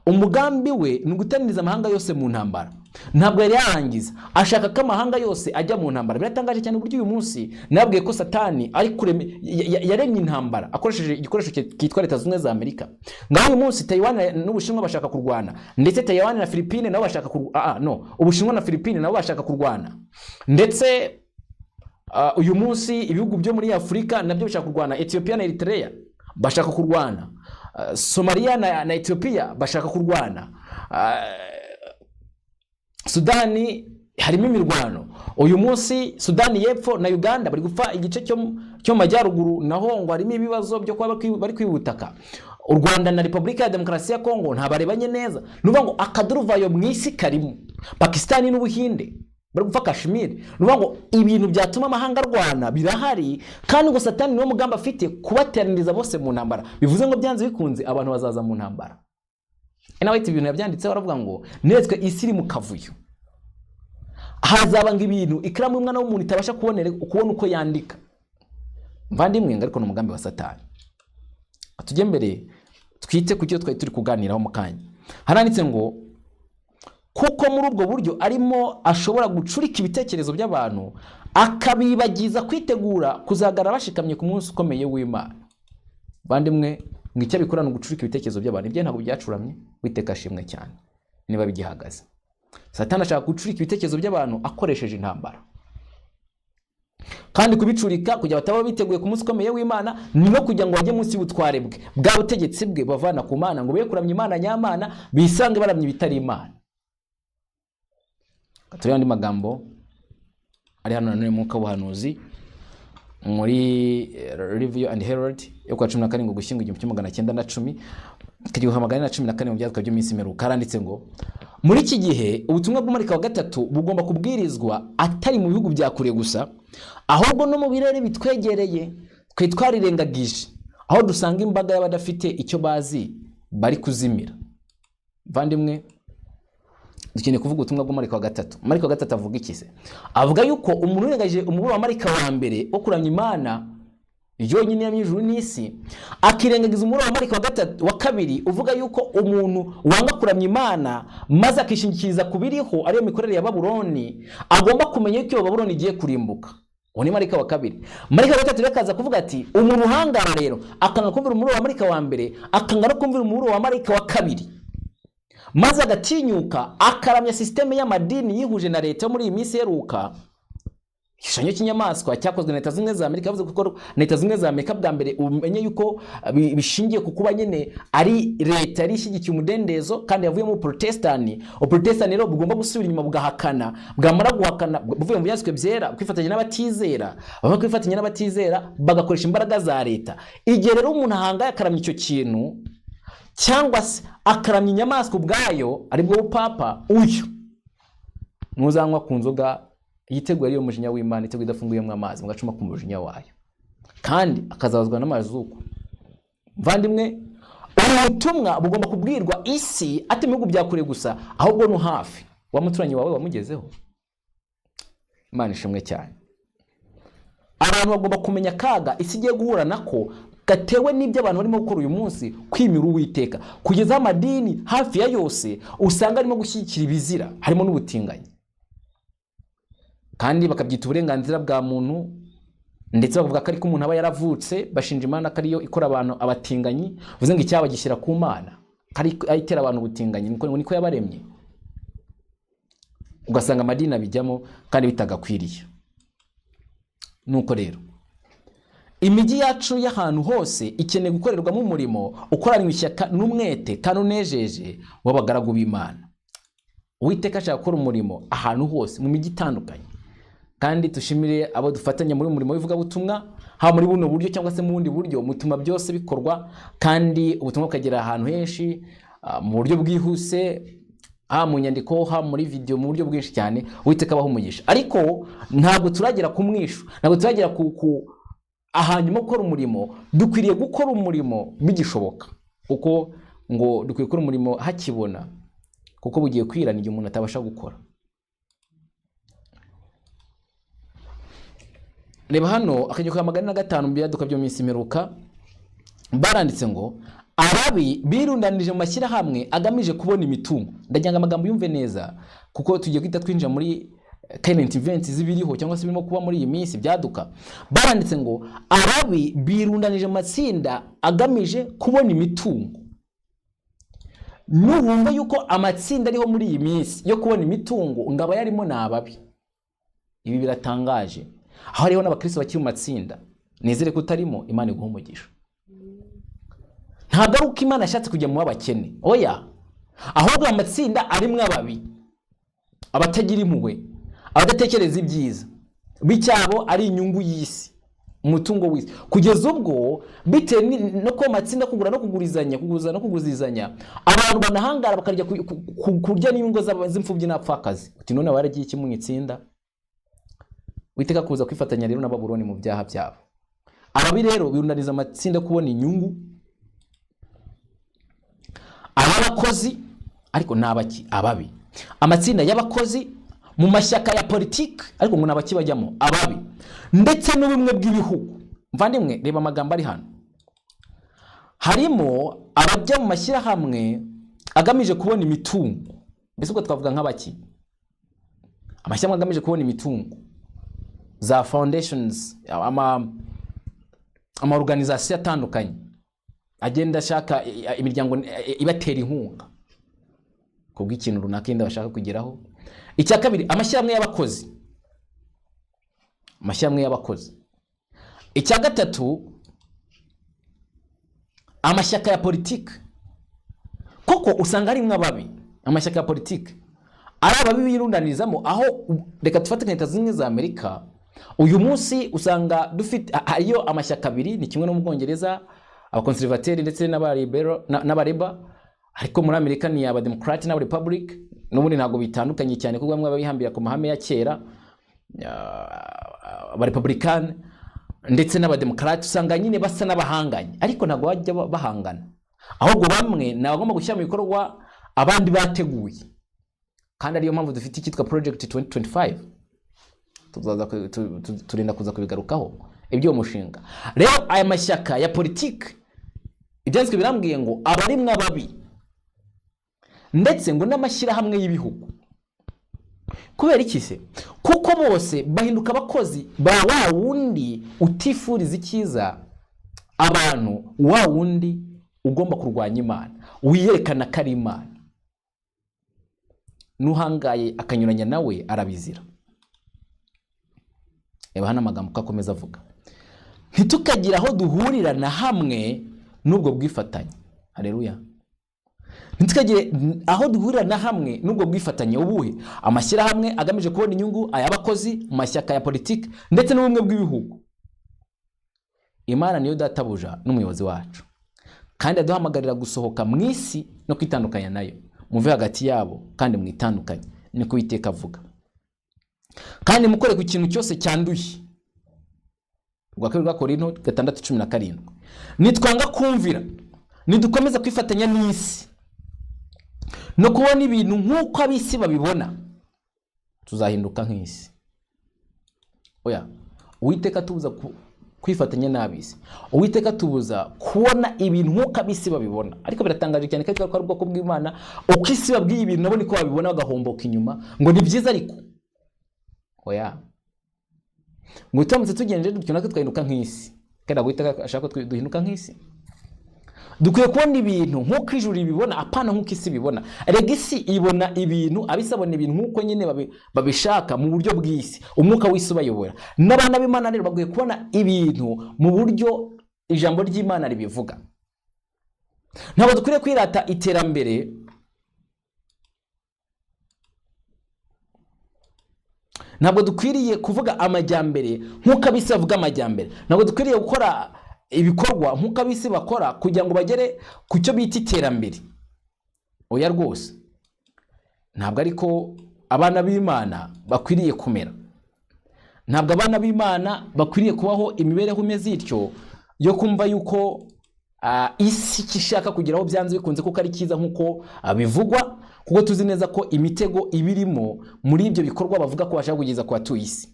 umugambi we ni ugutaniriza amahanga yose mu ntambara. Ntabwo yari yarangiza, ashaka ko amahanga yose ajya mu ntambara. Biratangaje cyane uburyo uyu munsi nabwiye ko Satani ari kureme yaremye intambara akoresheje igikoresho cyitwa Leta Zunze za Amerika. Ngaho uyu munsi Taiwan n'Ubushinwa bashaka kurwana, ndetse Taiwan na Philippines nabo bashaka Ubushinwa na Philippines nabo bashaka kurwana, ndetse uyu munsi ibihugu byo muri Afrika nabyo bashaka kurwana. Ethiopia na Eritrea bashaka kurwana, Somalia na Ethiopia bashaka kurwana, Sudani harimo imirwano. Uyu munsi Sudani y'Epfo na Uganda bari gupfa igice cyo majyaruguru, naho ngo harimo ibibazo byo kuba bari kwibutaka. U Rwanda na Repubulika ya Demokarasi ya Kongo ntabarebanye neza. Nuvuga ngo akaduruvayo mwisi karimo. Pakistan n'Ubuhinde bari gupfa Kashmir. Nuvuga ngo ibintu byatuma amahanga arwana birahari, kandi ngo Satani niwo mugambi afite kubateraniriza bose mu ntambara. Bivuze ngo byanze bikunze abantu bazaza mu ntambara. Nawe ibintu yabyanditse baravuga ngo neretswe isi iri mu kavuyo, hazaba ngo ibintu ikaramu umwana w'umuntu itabasha kubona uko yandika. Mvandimwe, ariko no umugambi wa Satani. Tujye mbere twite ku cyo twari turi kuganiraho mu kanya. Haranditse ngo kuko muri ubwo buryo arimo ashobora gucurika ibitekerezo by'abantu akabibagiza kwitegura kuzagara bashikamye ku munsi ukomeye w'Imana. Mvandimwe, ngicyo bikorana gucurika ibitekerezo by'abantu, ibyo ntabwo byacuramye. Witeka ashimwe cyane niba bigihagaze. Satani ashaka gucurika ibitekerezo by'abantu akoresheje intambara, kandi kubicurika kugira bataba biteguye ku munsi ukomeye w'Imana, no kugira ngo bajye munsi y'ubutware bwe bwa butegetsi bwe bavana ku Mana, ngo be kuramya Imana nyamana bisange baramye bitari Imana. Turi andi magambo ari hano nanone mu kabuhanuzi muri Review and Herald yo kwa 17 Ugushyingo 1910 kigihwa 114 mu byatwa by'iminsi meruka. Karanditse ngo muri iki gihe ubutumwa bw'Umarika wa gatatu bugomba kubwirizwa atari mu bihugu bya kure gusa, ahubwo no mu birere bitwegereye twe twarirengagije, aho dusanga imbaga y'abadafite icyo bazi bari kuzimira. Vandimwe, dukeneye kuvuga ubutumwa bw'Umarika wa gatatu. Umarika wa gatatu avuga iki se? Avuga yuko umuntu urengaje umuburo wa Marika wa mbere wo kuramya Imana yonyine y'ijuru n'isi, akirengagiza umuburo wa Marika wa gatatu wa kabiri uvuga yuko umuntu wanga kuramya Imana maze akishingikiriza kubiriho ariyo mikorere ya Babuloni, agomba kumenya yuko Babuloni igiye kurimbuka. Uwo ni Marika wa kabiri. Marika wa gatatu rekaza kuvuga ati umuntu uhangara rero akanga kumvira umuburo wa Marika wa mbere, akanga no kumvira umuburo wa Marika wa kabiri, maze agatinyuka akaramya systeme y'amadini yihuje na leta muri iyi minsi yeruka, igishushanyo cy'inyamaswa cyakozwe na Leta Zunze Ubumwe za Amerika, yavuze ko Leta Zunze Ubumwe za Amerika bwa mbere umenye yuko bishingiye ku kuba nyine ari leta yari ishyigikiye umudendezo kandi yavuye mu Protestani. Uprotestani rero bugomba gusubira inyuma bugahakana, bwamara guhakana buvuye mu byanditswe byera kwifatanya n'abatizera, bamwe kwifatanya n'abatizera bagakoresha imbaraga za leta. Igihe rero umuntu ahangaye akaramya icyo kintu cyangwa se akaramya inyamaswa ubwayo aribwo bupapa, uyu muzanywa ku nzoga yitegura ariyo mujinya w'Imana, iteguye idafunguyemo amazi mugacuma ku mujinya wayo, kandi akazabazwa n'amazuku. Mvandimwe, ubutumwa bugomba kubwirwa isi ati mu bihugu bya kure gusa, ahubwo no hafi wa muturanyi wawe wamugezeho. Imana ishimwe cyane. Abantu bagomba kumenya kaga isi igiye guhura nako gatewe n'ibyo abantu barimo gukora uyu munsi, kwimira Uwiteka, kugeza amadini hafi ya yose usanga arimo gushyigikira ibizira, harimo n'ubutinganyi, kandi bakabyita uburenganzira bwa muntu, ndetse bavuga ko ariko umuntu aba yaravutse, bashinja Imana ko ariyo ikora abantu abatinganyi, uvuze ngo icyaba gishyira ku Mana, ari ayitera abantu ubutinganyi, niko yabaremye. Ugasanga amadini abijyamo kandi bitagakwiriye. Nuko rero imijyi yacu y'ahantu hose ikeneye gukorerwamo umurimo ukoranywe ishyaka n'umwete kandi unejeje w'abagaragu b'Imana. Uwiteka ashaka gukora umurimo ahantu hose mu mijyi itandukanye, kandi tushimire abo dufatanya muri umurimo w'ivugabutumwa, ha muri buno buryo cyangwa se mu bundi buryo, mutuma byose bikorwa kandi ubutumwa bukagera ahantu henshi mu buryo bwihuse, mu nyandiko, muri video, mu buryo bwinshi cyane. Uwiteka abaho umugisha. Ariko ntabwo turagera ku mwisho, ntabwo turagera ku ahanyuma gukora umurimo. Dukwiriye gukora umurimo bigishoboka, kuko ngo dukwiye gukora umurimo hakibona, kuko bugiye kwirana igihe umuntu atabasha gukora. Reba hano akajya 105 mu byaduka byo minsi imperuka, baranditse ngo ababi birundanije mu mashyirahamwe agamije kubona imitungo. Ndagira amagambo yumve neza, kuko tugiye kwita twinjira muri current events zibiriho cyangwa se birimo kuba muri iyi minsi byaduka. Baranditse ngo ababi birundanije amatsinda agamije kubona imitungo. Nubumva yuko amatsinda ariho muri iyi minsi yo kubona imitungo, ngaba yarimo nababi. Ibi biratangaje. Aho hariho n'abakristo bakiri mu matsinda. Nizere ko utarimo, Imana iguha umugisha. Ntabwo ari uko Imana yashatse kujya mu babakene, oya, ahubwo amatsinda arimwe ababi, abatagira impuhwe, abadatekereza ibyiza, bicyabo ari inyungu y'isi, umutungo w'isi, kugeza ubwo bitewe no ko amatsinda kugura no kugurizanya, kuguza no kuguzizanya, abantu banahangara bakarya kurya n'inyungu z'imfubyi n'apfakazi. Uti none waragiye iki mu itsinda? Witeka kuza kwifatanya rero na Babuloni mu byaha byabo. Ababi rero birundaniza amatsinda kubona inyungu. Abakozi ariko nabaki ababi, amatsinda y'abakozi mu mashyaka ya politiki ariko ngo nabaki bajyamo ababi, ndetse n'ubumwe bw'ibihugu. Mvandimwe, reba amagambo ari hano. Harimo abajya mu mashyirahamwe agamije kubona imitungo. Mbese ubwo twavuga nk'abaki? Amashyirahamwe agamije kubona imitungo, za foundations, ama organization atandukanye agenda ashaka imiryango ibatera inkunga kubw'ikintu runaka inda bashaka kugeraho. Icya kabiri, amashyirahamwe y'abakozi, amashyirahamwe y'abakozi. Icya gatatu, amashyaka ya politiki, kuko usanga ari mwababi amashyaka ya politiki ari ababi birundanizamo. Aho reka tufate Leta Zunze Ubumwe za Amerika uyu munsi usanga dufite hariyo amashyaka abiri, ni kimwe no mu Bwongereza, abakonservateri ndetse n'abareba, ariko muri Amerika ni abademokrati n'abarepublic. N'ubundi ntago bitandukanye cyane, kuko bamwe babihambira ku mahame ya kera, abarepublican ndetse n'abademokrati usanga nyine basa n'abahanganye, ariko ntago bajya bahangana, ahubwo bamwe nabagomba gushyira mu bikorwa abandi bateguye. Kandi ariyo mpamvu dufite icyitwa project 2025, turinda kuza kubigarukaho ibyo umushinga. Rero aya mashyaka ya politiki ibyanditswe birambwiye ngo abarimwe ababi, ndetse ngo n'amashyirahamwe y'ibihugu. Kubera iki se? Kuko bose bahinduka abakozi ba wa wundi utifuriza icyiza abantu, wa wundi ugomba kurwanya Imana, wiyerekana ko ari Imana. Nuhangaye akanyuranya nawe arabizira. reba hano amagambo uko akomeza avuga, ntitukagira aho duhurira na hamwe n'ubwo bwifatanye. Haleluya. Ntitukagire aho duhurira na hamwe n'ubwo bwifatanye. Ubuhe? Amashyirahamwe agamije kubona inyungu, ay'abakozi, mu mashyaka ya politiki ndetse n'ubumwe bw'ibihugu. Imana niyo databuja n'umuyobozi wacu, kandi aduhamagarira gusohoka mu isi no kwitandukanya nayo. Muve hagati yabo kandi mwitandukanye, niko Uwiteka avuga. Kandi mukore ku kintu cyose cyanduye. Rwa kabiri rwa Korinto 6:17. Nitwanga kumvira, nidukomeza kwifatanya n'isi no kubona ibintu nk'uko ab'isi babibona, tuzahinduka nk'isi. Oya, Uwiteka tubuza kwifatanya n'ab'isi. Uwiteka tubuza kubona ibintu nk'uko ab'isi babibona. Ariko biratangaje cyane kandi ko ari ubwoko bw'Imana, uko isi babwiye ibintu nabo niko babibona, bagahomboka inyuma ngo ni byiza. Ariko oya, ngo turamutse tugenje dutyo natwe twahinduka nk'isi. Kandi Uwiteka ashaka ko duhinduka nk'isi. Dukwiye kubona ibintu nk'uko ijuru ibibona, apana nk'uko isi bibona. Erega isi ibona ibintu, abisabona ibintu nk'uko nyine babishaka mu buryo bw'isi, umwuka w'isi ubayobora. N'abana b'Imana rero bagiye kubona ibintu mu buryo ijambo ry'Imana ribivuga. Ntabwo dukwiriye kwirata iterambere, ntabwo dukwiriye kuvuga amajyambere nk'uko ab'isi bavuga amajyambere. Ntabwo dukwiriye gukora ibikorwa nk'uko ab'isi bakora kugira ngo bagere ku cyo bita iterambere. Oya rwose, ntabwo ariko abana b'Imana bakwiriye kumera. Ntabwo abana b'Imana bakwiriye kubaho imibereho imeze ityo yo kumva yuko isi kishaka kugeraho byanze bikunze kuko ari cyiza nk'uko bivugwa, kuko tuzi neza ko imitego ibirimo muri ibyo bikorwa bavuga ko bashaka kugeza ku batuye isi.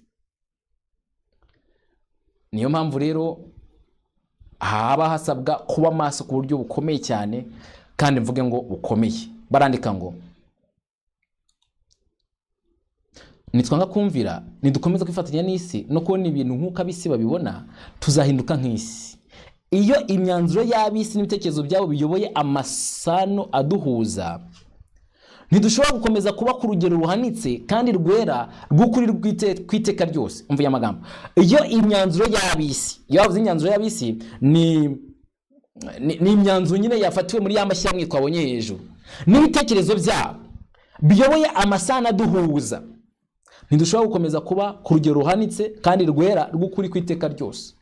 Niyo mpamvu rero haba hasabwa kuba maso ku buryo bukomeye cyane, kandi mvuge ngo bukomeye. Barandika ngo nitwanga kumvira, nidukomeza kwifatanya n'isi no kubona ibintu nk'uko ab'isi babibona, tuzahinduka nk'isi. Iyo imyanzuro y'ab'isi n'ibitekerezo byabo biyoboye amasano aduhuza, ntidushobora gukomeza kuba ku rugero ruhanitse kandi rwera rw'ukuri kw'iteka ryose. Umva ya magambo, iyo imyanzuro y'ab'isi, iyo bavuze imyanzuro y'ab'isi ni imyanzuro nyine yafatiwe muri ya mashyirahamwe twabonye hejuru, n'ibitekerezo byabo biyoboye amasano aduhuza, ntidushobora gukomeza kuba ku rugero ruhanitse kandi rwera rw'ukuri kw'iteka ryose.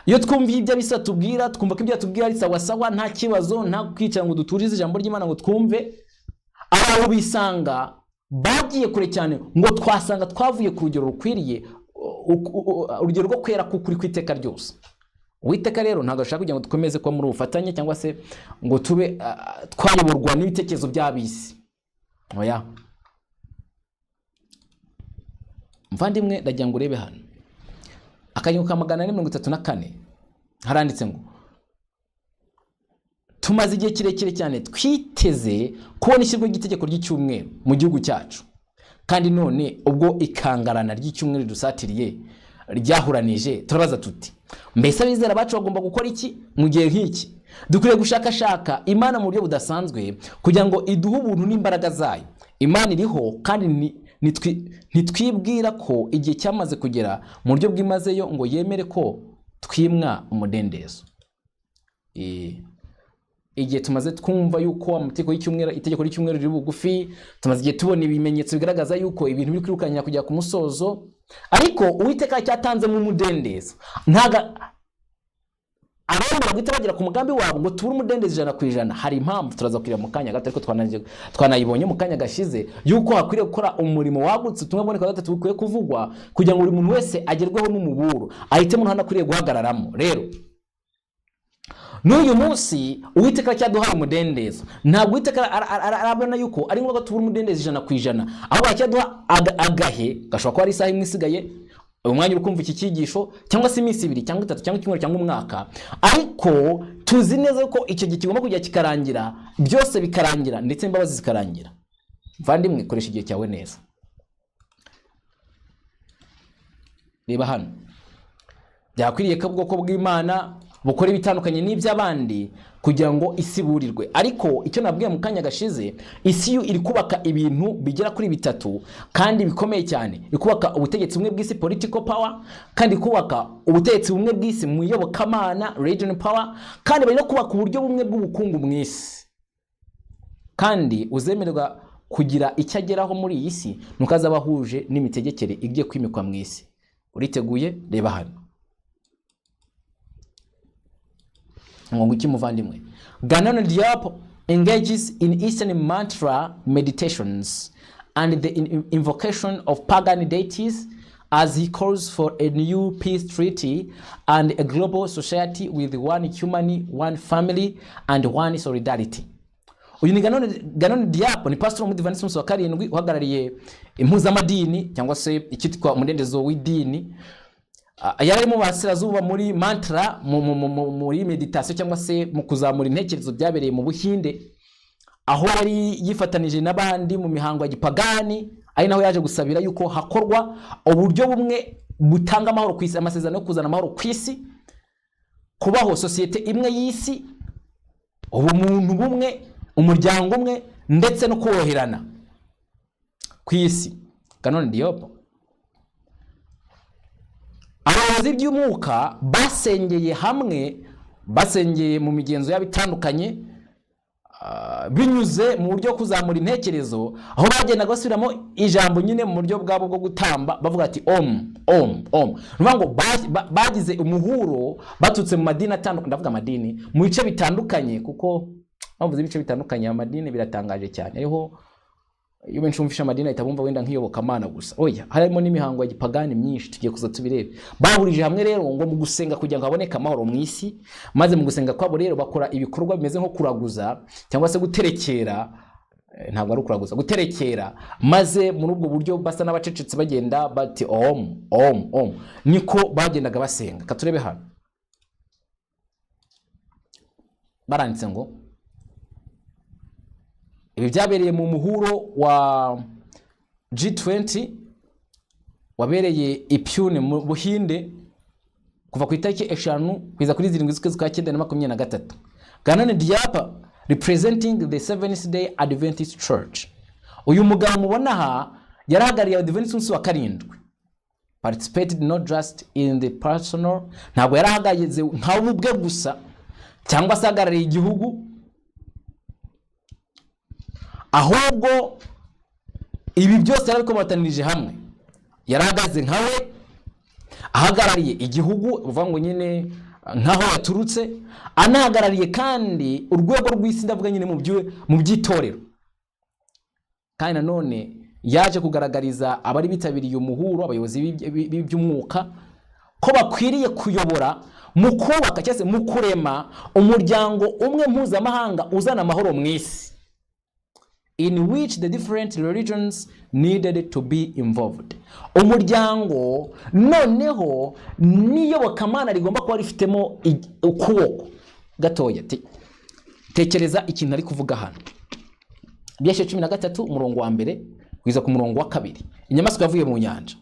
Iyo twumviye ibyo ab'isi batubwira, twumva ko ibyo batubwira ari sawa sawa, nta kibazo, nta kwicara ngo duturize ijambo ry'Imana ngo twumve, aho bisanga bagiye kure cyane, ngo twasanga twavuye ku rugero rukwiriye, urugero rwo kwera k'ukuri kw'iteka ryose. Uwiteka rero ntabwo ashaka kugira ngo dukomeze kuba muri ubufatanye cyangwa se ngo tube twayoborwa n'ibitekerezo by'ab'isi. Oya, mvandimwe, ndagira ngo urebe hano akanyigo ka 434 haranditse ngo tumaze igihe kirekire cyane twiteze kubona ishyirwa ry'itegeko ry'icyumweru mu gihugu cyacu, kandi none ubwo ikangarana ry'icyumweru dusatiriye ryahuranije, turabaza tuti mbese abizera bacu bagomba gukora iki mu gihe nk'iki? Dukwiriye gushakashaka Imana mu buryo budasanzwe kugira ngo iduhe ubuntu n'imbaraga zayo. Imana iriho kandi ntitwibwira ko igihe cyamaze kugera mu buryo bw'imazeyo ngo yemere ko twimwa umudendezo. Igihe tumaze twumva yuko amategeko y'icyumweru, itegeko ry'icyumweru riri bugufi, tumaze igihe tubona ibimenyetso bigaragaza yuko ibintu biri kwirukanya kujya ku musozo, ariko Uwiteka cyatanze mu mudendezo. Ntaga abantu bagita bagira ku mugambi wabo ngo tubure umudendezo 100%. Hari impamvu turaza kwira mu kanya gato, ariko twanayibonye mu kanya gashize yuko hakwiriye gukora umurimo wagutse, utumwe boneka gatatu bukwiye kuvugwa kugira ngo buri muntu wese agerweho n'umuburo, ahitemo hano akwiriye guhagararamo. Rero n'uyu munsi Uwiteka cyaduha umudendezo. Ntabwo Uwiteka arabona yuko ari ngombwa tubura umudendezo 100%, ahubwo cyaduha agahe gashobora kuba ari isaha imwe isigaye, umwanya uri kumva iki cyigisho, cyangwa se iminsi 2 cyangwa 3 cyangwa icyumweru cyangwa umwaka, ariko tuzi neza ko icyo gihe kigomba kujya kikarangira, byose bikarangira ndetse imbabazi zikarangira. Mvandimwe, koresha igihe cyawe neza. Reba hano, byakwiriye ko ubwoko bw'Imana bukora ibitandukanye n'iby'abandi kugira ngo isi burirwe. Ariko icyo nabwiye mu kanya gashize, isi iri kubaka ibintu bigera kuri bitatu kandi bikomeye cyane. Iri kubaka ubutegetsi bumwe bw'isi, political power, kandi kubaka ubutegetsi bumwe bw'isi mu iyobokamana, regional power, kandi bari no kubaka uburyo bumwe bw'ubukungu mu isi. Kandi uzemererwa kugira icyo ageraho muri iyi si nuko azaba ahuje n'imitegekere igiye kwimikwa mu isi. Uriteguye? Reba hano. Ngo iki muvandimwe? Ganon Diop engages in Eastern mantra meditations and the invocation of pagan deities as he calls for a new peace treaty and a global society with one human, one family and one solidarity. Uyu ni Ganon Diop ni pastor mu Adventist wa karindwi uhagarariye impuzamadini cyangwa se ikitwa umudendezo w'idini. Yari mu basirazuba muri mantra, muri meditation cyangwa se mu kuzamura intekerezo byabereye mu Buhinde, aho yari yifatanije n'abandi mu mihango ya gipagani, ari naho yaje gusabira yuko hakorwa uburyo bumwe butanga amahoro ku isi, amasezerano yo kuzana amahoro ku isi, kubaho societe imwe y'isi, ubumuntu bumwe, umuryango umwe, ndetse no koroherana ku isi. Ganon Diop abayobozi by'umwuka basengeye hamwe, basengeye mu migenzo y'abitandukanye, binyuze mu buryo kuzamura intekerezo, aho bagendaga basubiramo ijambo nyine mu buryo bwabo bwo gutamba bavuga ati om om om. Nuvuga ngo bagize umuhuro batutse mu madini atandukanye, ndavuga amadini mu bice bitandukanye, kuko bavuze ibice bitandukanye amadini biratangaje cyane. Ariho iyo benshi umvisha amadini ahita bumva wenda nk'iyobokamana gusa. Oya, harimo n'imihango ya gipagani myinshi tugiye kuza tubirebe. Bahurije hamwe rero ngo mu gusenga kugira ngo haboneke amahoro mu isi, maze mu gusenga kwabo rero bakora ibikorwa bimeze nko kuraguza cyangwa se guterekera, ntabwo ari kuraguza, guterekera, maze muri ubwo buryo basa n'abacecetse bagenda bati om om om, niko bagendaga basenga. Katurebe hano baranditse ngo ibi byabereye mu muhuro wa G20 wabereye Ipyune mu Buhinde kuva ku itariki 5 kugeza kuri 7 z'ukwezi kwa 2023. Ganon Diop representing the Seventh-day Adventist Church. Uyu mugabo mubona aha yarahagariye Adventist wa karindwi. Participated not just in the personal, ntabwo yarahagaze nkawe ubwe gusa cyangwa se ahagarariye igihugu, ahubwo ibi byose yarabikomatanirije hamwe. Yarahagaze nkawe, ahagarariye igihugu, uvuga ngo nyine nkaho yaturutse, anahagarariye kandi urwego rw'isi, ndavuga nyine mu by'itorero. Kandi nanone yaje kugaragariza abari bitabiriye umuhuro, abayobozi b'iby'umwuka, ko bakwiriye kuyobora mu kubaka cyangwa se mu kurema umuryango umwe mpuzamahanga uzana amahoro mu isi, in which the different religions needed to be involved. Umuryango noneho n'iyobokamana rigomba kuba rifitemo ukuboko gatoya. Tekereza ikintu ari kuvuga hano. Ibyahishuwe 13 umurongo wa mbere kugeza ku murongo wa 2. Inyamaswa yavuye mu nyanja.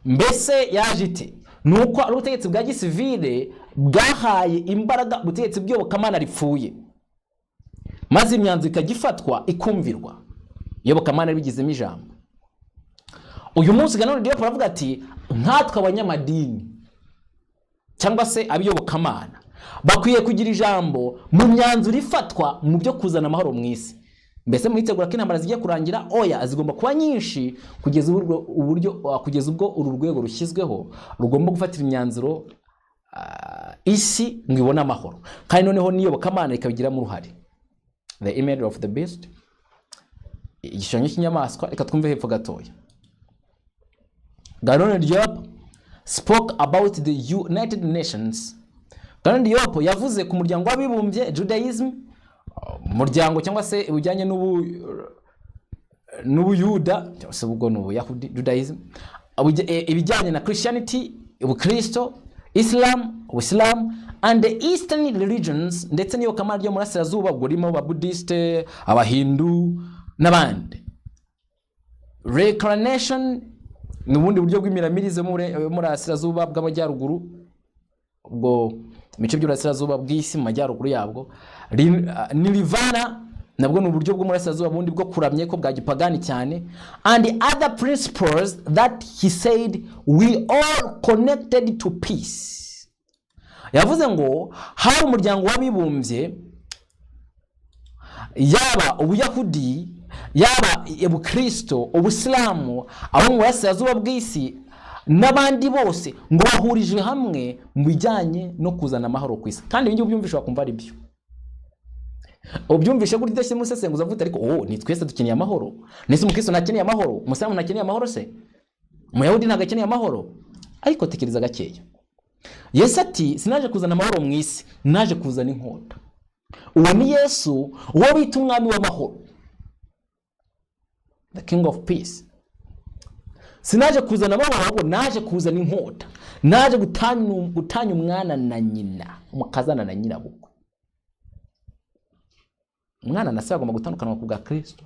Mbese yaje ite? Nuko ari ubutegetsi bwa gisivile bwahaye imbaraga ubutegetsi bw'iyobokamana ripfuye, maze imyanzuro ikagifatwa ikumvirwa. Iyobokamana bigizemo ijambo. Uyu munsi Ganon Diop aravuga ati nkatwe abanyamadini cyangwa se abiyobokamana bakwiye kugira ijambo mu myanzuro ifatwa mu byo kuzana amahoro mu isi. Mbese mwitegura ko intambara zigiye kurangira? Oya, zigomba kuba nyinshi kugeza ubwo uru rwego rushyizweho rugomba gufatira imyanzuro isi ngo ibone amahoro. Kandi noneho n'iyobokamana ikabigiramo uruhare. The image of the beast, igishushanyo cy'inyamaswa. Reka twumve hepfo gatoya. Ganon Diop spoke about the United Nations. Ganon Diop yavuze ku muryango w'abibumbye, Judaism, umuryango cyangwa se ubujyanye n'ubuyuda cyangwa se ubwo n'ubuyahudi, Judaism, ibijyanye na Christianity, ubukristo, Islam, and the Eastern religions, ndetse niyo kamara ryo murasirazuba ubwo rimo ba Buddhist, abahindu n'abandi. Reincarnation n'ubundi buryo bw'imiramirize muri asirazuba bw'amajyaruguru, ubwo ibice by'uburasirazuba bw'isi mu majyaruguru yabwo. Nirvana nabwo ni uburyo bw'umurasirazuba bundi bwo kuramye ko bwa gipagani cyane. And other principles that he said we all connected to peace. Yavuze ngo hari umuryango w'abibumbye, yaba ubuyahudi, yaba ubukristo, ubusilamu, abo mu burasirazuba bw'isi n'abandi bose, ngo bahurijwe hamwe mu bijyanye no kuzana amahoro ku isi. Kandi ibyo byumvisha bakumva ari byo. Ubyumvishe gute udashye musesenguza avuga ariko ni twese dukeneye amahoro. Nese umukristo nakeneye amahoro, umusilamu nakeneye amahoro se? Umuyahudi ntagakeneye amahoro. Ariko tekereza gakeya. Yesu ati sinaje kuzana amahoro mu isi, naje kuzana inkota. Uwo ni Yesu, uwo bita umwami w'amahoro, the king of peace. Sinaje kuzana amahoro, ahubwo naje kuzana inkota. Naje gutanya umwana na nyina, umukazana na nyina bukwe. Umwana na se agomba gutandukana ku bwa Kristo.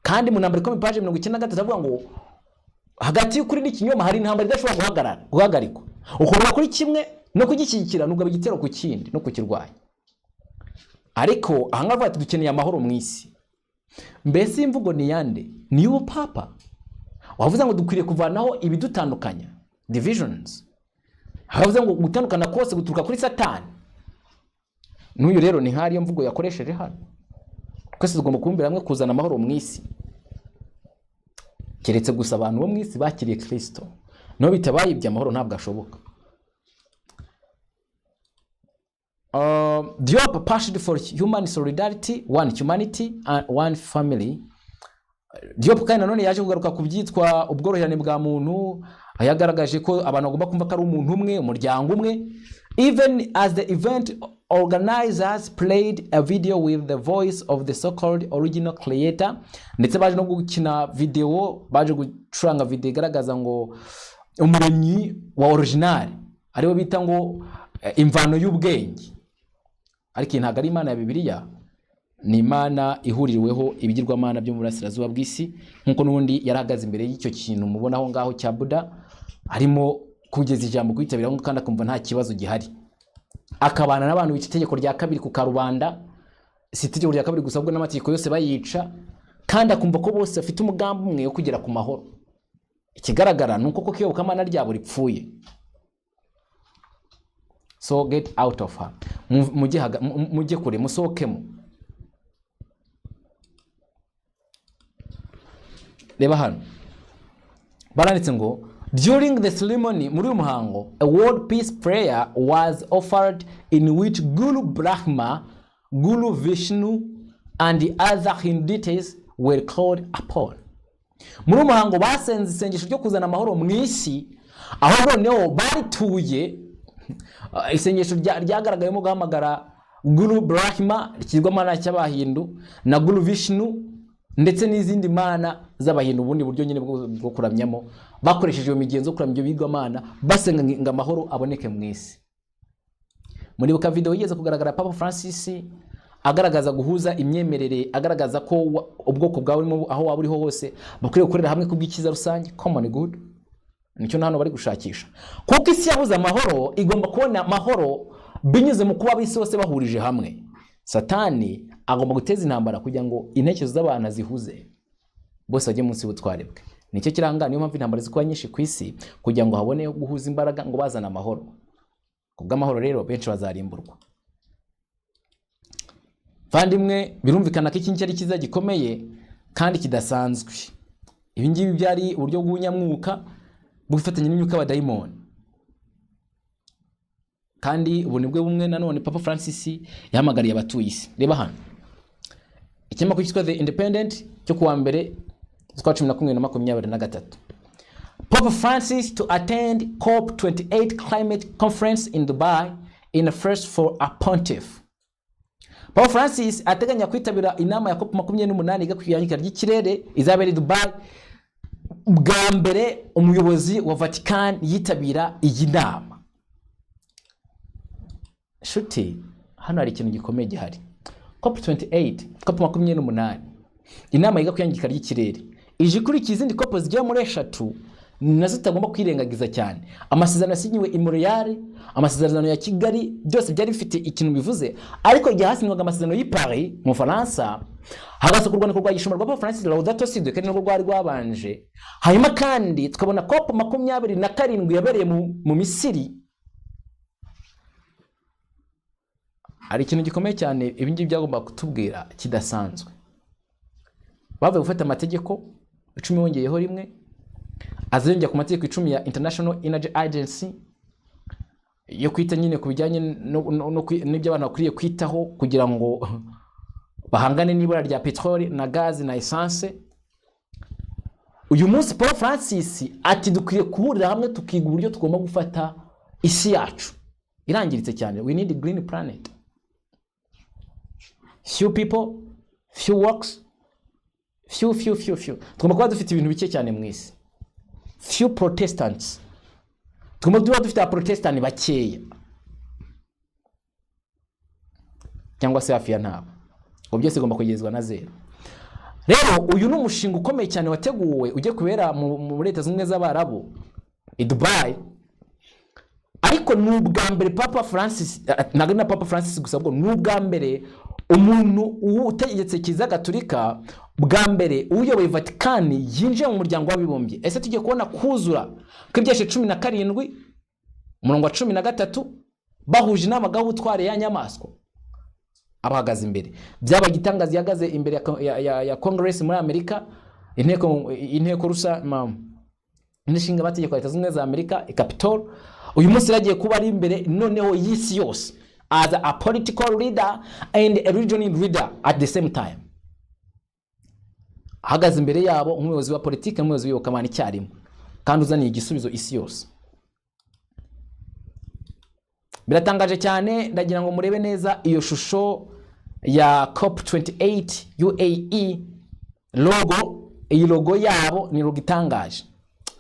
Kandi mu ntambara ikomeye page 93 avuga ngo hagati y'ukuri n'ikinyoma hari intambara idashobora guhagarikwa. Ukobora kuri kimwe no kugishyikira nubwo bigitero ku kindi no kukirwanya. Ariko ahangavuga ati dukeneye amahoro mu isi. Mbese imvugo ni yande? Ni ubupapa. Wavuze ngo dukwiriye kuvanaho ibidutandukanya, divisions. Havuze ngo gutandukana kose guturuka kuri Satani. N'uyu rero ni hariyo mvugo yakoresheje hano. Twese tugomba kumbira hamwe kuzana amahoro mu isi. Keretse gusa abantu bo mu isi bakiriye Kristo. No bitabaye ibyo amahoro ntabwo ashoboka. Diop passion for human solidarity, one humanity and one family. Diop kandi nanone yaje kugaruka ku byitwa ubworoherane bwa muntu, ayagaragaje ko abantu bagomba kumva ko ari umuntu umwe, umuryango umwe. Even as the event organizers played a video with the voice of the so-called original creator, ndetse baje no gukina video, baje gucuranga video igaragaza ngo umuremyi wa original ariwe bita ngo imvano y'ubwenge. Ariko ntago ari Imana ya Bibiliya, ni Imana ihuriweho ibigirwamana byo mu burasirazuba bw'isi, nkuko nubundi yarahagaze imbere y'icyo kintu mubona aho ngaho cya Buddha, arimo kugeza ijambo kwitabira ngo kandi akumva nta kibazo gihari. Akabana n'abantu bica itegeko rya kabiri ku karubanda, si itegeko rya kabiri gusa ahubwo n'amategeko yose bayica, kandi akumva ko bose bafite umugambi umwe wo kugera ku mahoro. Ikigaragara nuko ko kiyobokamana ryabo ripfuye. So get out of her. Mujye kure, musohokemo. Reba hano baranditse ngo during the ceremony, muri uyu muhango, a world peace prayer was offered in which Guru Brahma, Guru Vishnu and the other Hindus were called upon. Muri uyu muhango basenze isengesho ryo kuzana amahoro mu isi, aho noneho barituye isengesho ryagaragayemo guhamagara Guru Brahma, ikigirwamana cy'abahindu, na Guru Vishnu ndetse n'izindi mana z'abahindu, ubundi buryo nyine bwo kuramyamo, bakoresheje iyo migenzo kuramya ibyo bigirwamana, basenga ngo amahoro aboneke mu isi. Muri buka video yigeze kugaragara Papa Francis agaragaza guhuza imyemerere, agaragaza ko ubwoko bwawe aho waba uriho hose bakwiriye gukorera hamwe kubw'ikiza rusange, common good. Nicyo hano bari gushakisha. Kuko isi yabuze amahoro, igomba kubona amahoro binyuze mu kuba ab'isi bose bahurije hamwe. Satani agomba guteza intambara kugira ngo intekerezo z'abantu zihuze, bose bajye munsi y'ubutware bwe. Nicyo kiranga, niyo mpamvu intambara zikuba nyinshi ku isi, kugira ngo habone guhuza imbaraga ngo bazana amahoro. Kubw'amahoro rero benshi bazarimburwa. Vandimwe, birumvikana ko iki ari kiza gikomeye kandi kidasanzwe. Ibi ngibi byari uburyo bw'ubunyamwuka bufatanya n'imyuka y'abadayimoni. Kandi ubu nibwo bumwe nanone Papa Francis yahamagariye abatuye isi. Reba hano ikinyamakuru cyitwa The Independent cyo kuwa mbere z'ukwa 11/23. Papa Francis to attend COP28 climate conference in Dubai in a first for a pontiff. Papa Francis ateganya kwitabira inama ya COP28 igakwiyandika ry'ikirere izabera i Dubai. Bwa mbere umuyobozi wa Vatican yitabira iyi nama. Shuti, hano hari ikintu gikomeye gihari. COP28 inama yiga kwiyandika ry'ikirere ije kuri izindi COP zigera muri 3 nazo tutagomba kwirengagiza cyane. Amasezerano yasinyiwe i Montreal, amasezerano ya Kigali, byose byari bifite ikintu bivuze, ariko igihe hasinywaga amasezerano y'i Paris mu Faransa, hagasokorwa n'uko rwagishima rwa Papa Francis Laudato Si kandi n'ubwo rwari rwabanje. Hanyuma kandi tukabona COP 27 yabereye mu Misiri. Ari ikintu gikomeye cyane ibi ngibi byagomba kutubwira kidasanzwe. Bavuye gufata amategeko 10 yongeyeho rimwe, azengera ku mategeko 10 ya International Energy Agency yo kwita nyine ku bijyanye n'ibyo abantu bakwiriye kwitaho kugira ngo bahangane n'ibura rya petroli na gazi na essence. Uyu munsi Papa Francis ati dukwiriye kuhurira hamwe tukiga uburyo tugomba gufata isi yacu irangiritse cyane. We need a green planet. Few people, few works, few. Tugomba kuba dufite ibintu bike cyane mu isi. Few Protestants. Tugomba kuba dufite abaprotestani bakeya. Cyangwa se hafi ya ntabo. Ngo byose bigomba kugezwa na zero. Rero uyu ni umushinga ukomeye cyane wateguwe ugiye kubera mu Leta Zunze z'Abarabu i Dubai. Ariko n'ubwa mbere Papa Francis, ntabwo na Papa Francis gusa, bwo n'ubwa mbere umuntu utegetse Kiliziya Gatolika bwa mbere uyoboye Vatican yinjiye mu muryango w'abibumbye. Ese tugiye kubona kuzura kw'ibyeshe 17 umurongo wa 13 bahuje inama gahutware ya nyamaswa abahagaze imbere. Byaba gitangaza yagaze imbere ya Congress muri Amerika, inteko rusa nishinga bategeko Leta Zunze za Amerika, Capitol. Uyu munsi yagiye kuba ari imbere noneho y'isi yose as a political leader and a regional leader at the same time. Ahagaze imbere yabo umuyobozi wa politiki n'umuyobozi w'iyobokamana icyarimwe, kandi uzaniye igisubizo isi yose. Biratangaje cyane. Ndagira ngo murebe neza iyo shusho ya COP28 UAE logo. Iyi logo yabo ni logo itangaje,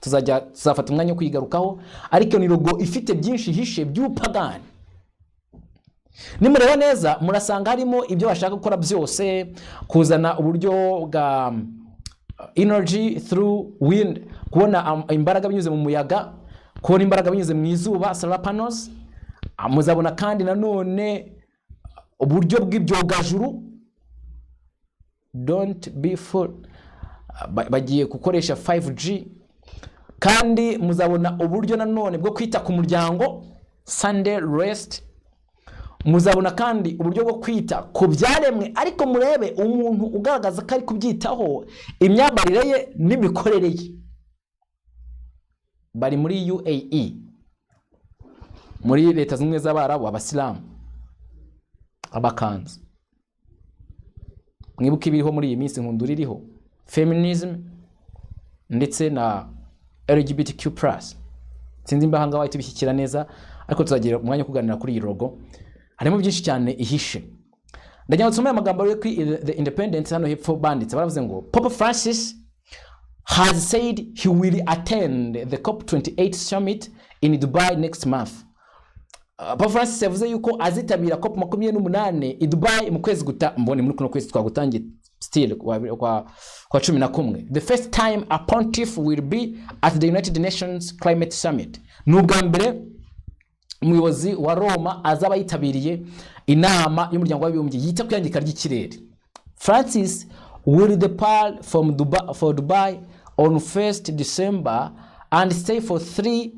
tuzafata umwanya wo kwigarukaho, ariko ni logo ifite byinshi hishe by'upagani. Nimureba neza murasanga harimo ibyo bashaka gukora byose, kuzana uburyo bwa energy through wind, kubona imbaraga binyuze mu muyaga, kubona imbaraga binyuze mu izuba, solar panels. Muzabona kandi nanone uburyo bw'ibyogajuru, don't be fooled, bagiye gukoresha 5G. Kandi muzabona uburyo nanone bwo kwita ku muryango, Sunday rest. Muzabona kandi uburyo bwo kwita ku byaremwe, ariko murebe umuntu ugaragaza ko ari kubyitaho, imyambarire ye n'imikorere ye. Bari muri UAE, muri Leta Zunze z'Abarabu, Abasilamu, abakanzu. Mwibuke ibiriho muri iyi minsi nkundura iriho feminism ndetse na LGBTQ+. Sinzi imbahanga wayo tubishyikira neza, ariko tuzagira umwanya wo kuganira kuri iyi logo. Harimo byinshi cyane ihishe. Ndagira ngo tusome amagambo yo kuri The Independent hano hepfo banditse. Baravuze ngo Papa Francis has said he will attend the COP28 summit in Dubai next month. Papa Francis yavuze yuko azitabira COP 28 i Dubai mu kwezi mbone muri kuno kwezi twagutangiye still kwa 11. The first time a pontiff will be at the United Nations Climate Summit. N'ubwa mbere umuyobozi wa Roma azaba yitabiriye inama y'umuryango w'abibumbye yita kwiyangika ry'ikirere. Francis will depart from Dubai on 1st December and stay for 3.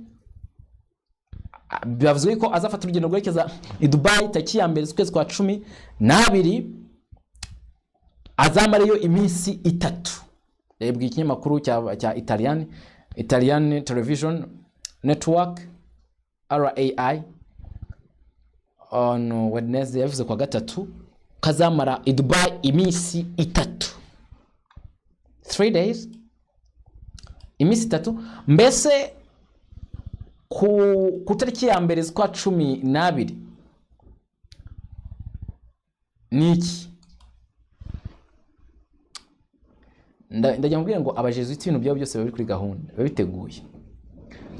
Bivuze ko azafata urugendo rwerekeza i Dubai tariki ya mbere z'ukwezi kwa 12, azamarayo iminsi 3. Rebwe ikinyamakuru cya Italian Television Network RAI on Wednesday yavuze kwa gatatu kazamara i Dubai iminsi 3. 3 days, iminsi 3. Mbese ku tariki ya mbere z'ukwa 12 niki ndajya mubwira ngo abajesuiti ibintu byabo byose bari kuri gahunda, babiteguye,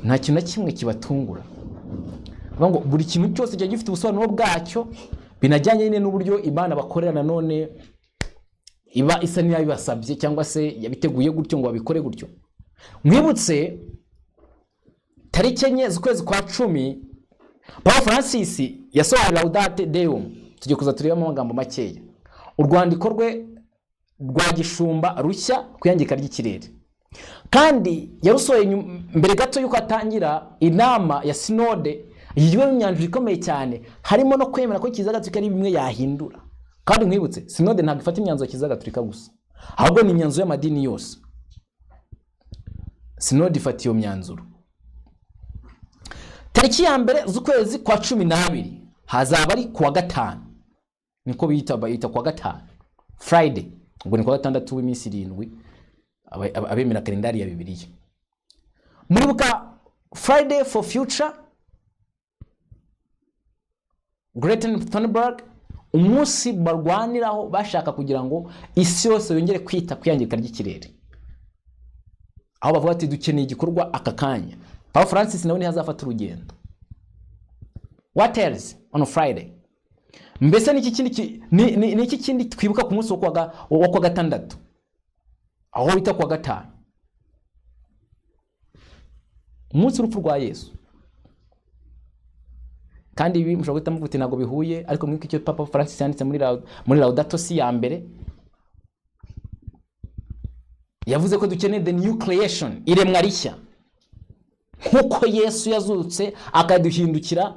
nta kintu na kimwe kibatungura. Ngo buri kintu cyose cyo gifite ubusobanuro bwacyo, binajyanye nyine n'uburyo Imana bakorera nanone iba isa n'iyabibasabye cyangwa se yabiteguye gutyo ngo babikore gutyo. Mwibutse tariki enye z'ukwezi kwa 10 Papa Francis yasohoye Laudate Deum. Tugiye kuza tureba mu magambo makeya urwandiko rwe rwa gishumba rushya kuyangika ry'ikirere, kandi yarusohoye mbere gato yuko atangira inama ya sinode yigwe n'imyanzuro ikomeye cyane, harimo no kwemera ko Kiliziya Gatolika ari bimwe yahindura. Kandi mwibutse sinode ntabwo ifata imyanzuro ya Kiliziya Gatolika gusa, ahubwo ni imyanzuro y'amadini yose. Sinode ifata iyo myanzuro. Tariki ya mbere z'ukwezi kwa 12 hazaba ari kuwa 5, niko bayita kuwa 5 Friday, ubwo ni kuwa 6 w'iminsi 7 abemera kalendari ya Bibiliya. Muribuka Friday for Future, Greta Thunberg, umunsi barwaniraho bashaka kugira ngo isi yose yongere kwita kuyangika ry'ikirere, aho bavuga ati dukeneye igikorwa aka kanya. Papa Francis nawe ntihazafata urugendo. What else on Friday? Mbese niki kindi twibuka ku munsi wo kwa gatandatu, aho bita kwa 5, umunsi w'urupfu rwa Yesu. Kandi ibi mushobora guhita muvuga ntabwo bihuye, ariko mwiko icyo Papa Francis yanditse muri Laudato Si ya mbere, yavuze ko dukeneye the new creation, iremwa rishya, nkuko Yesu yazutse akaduhindukira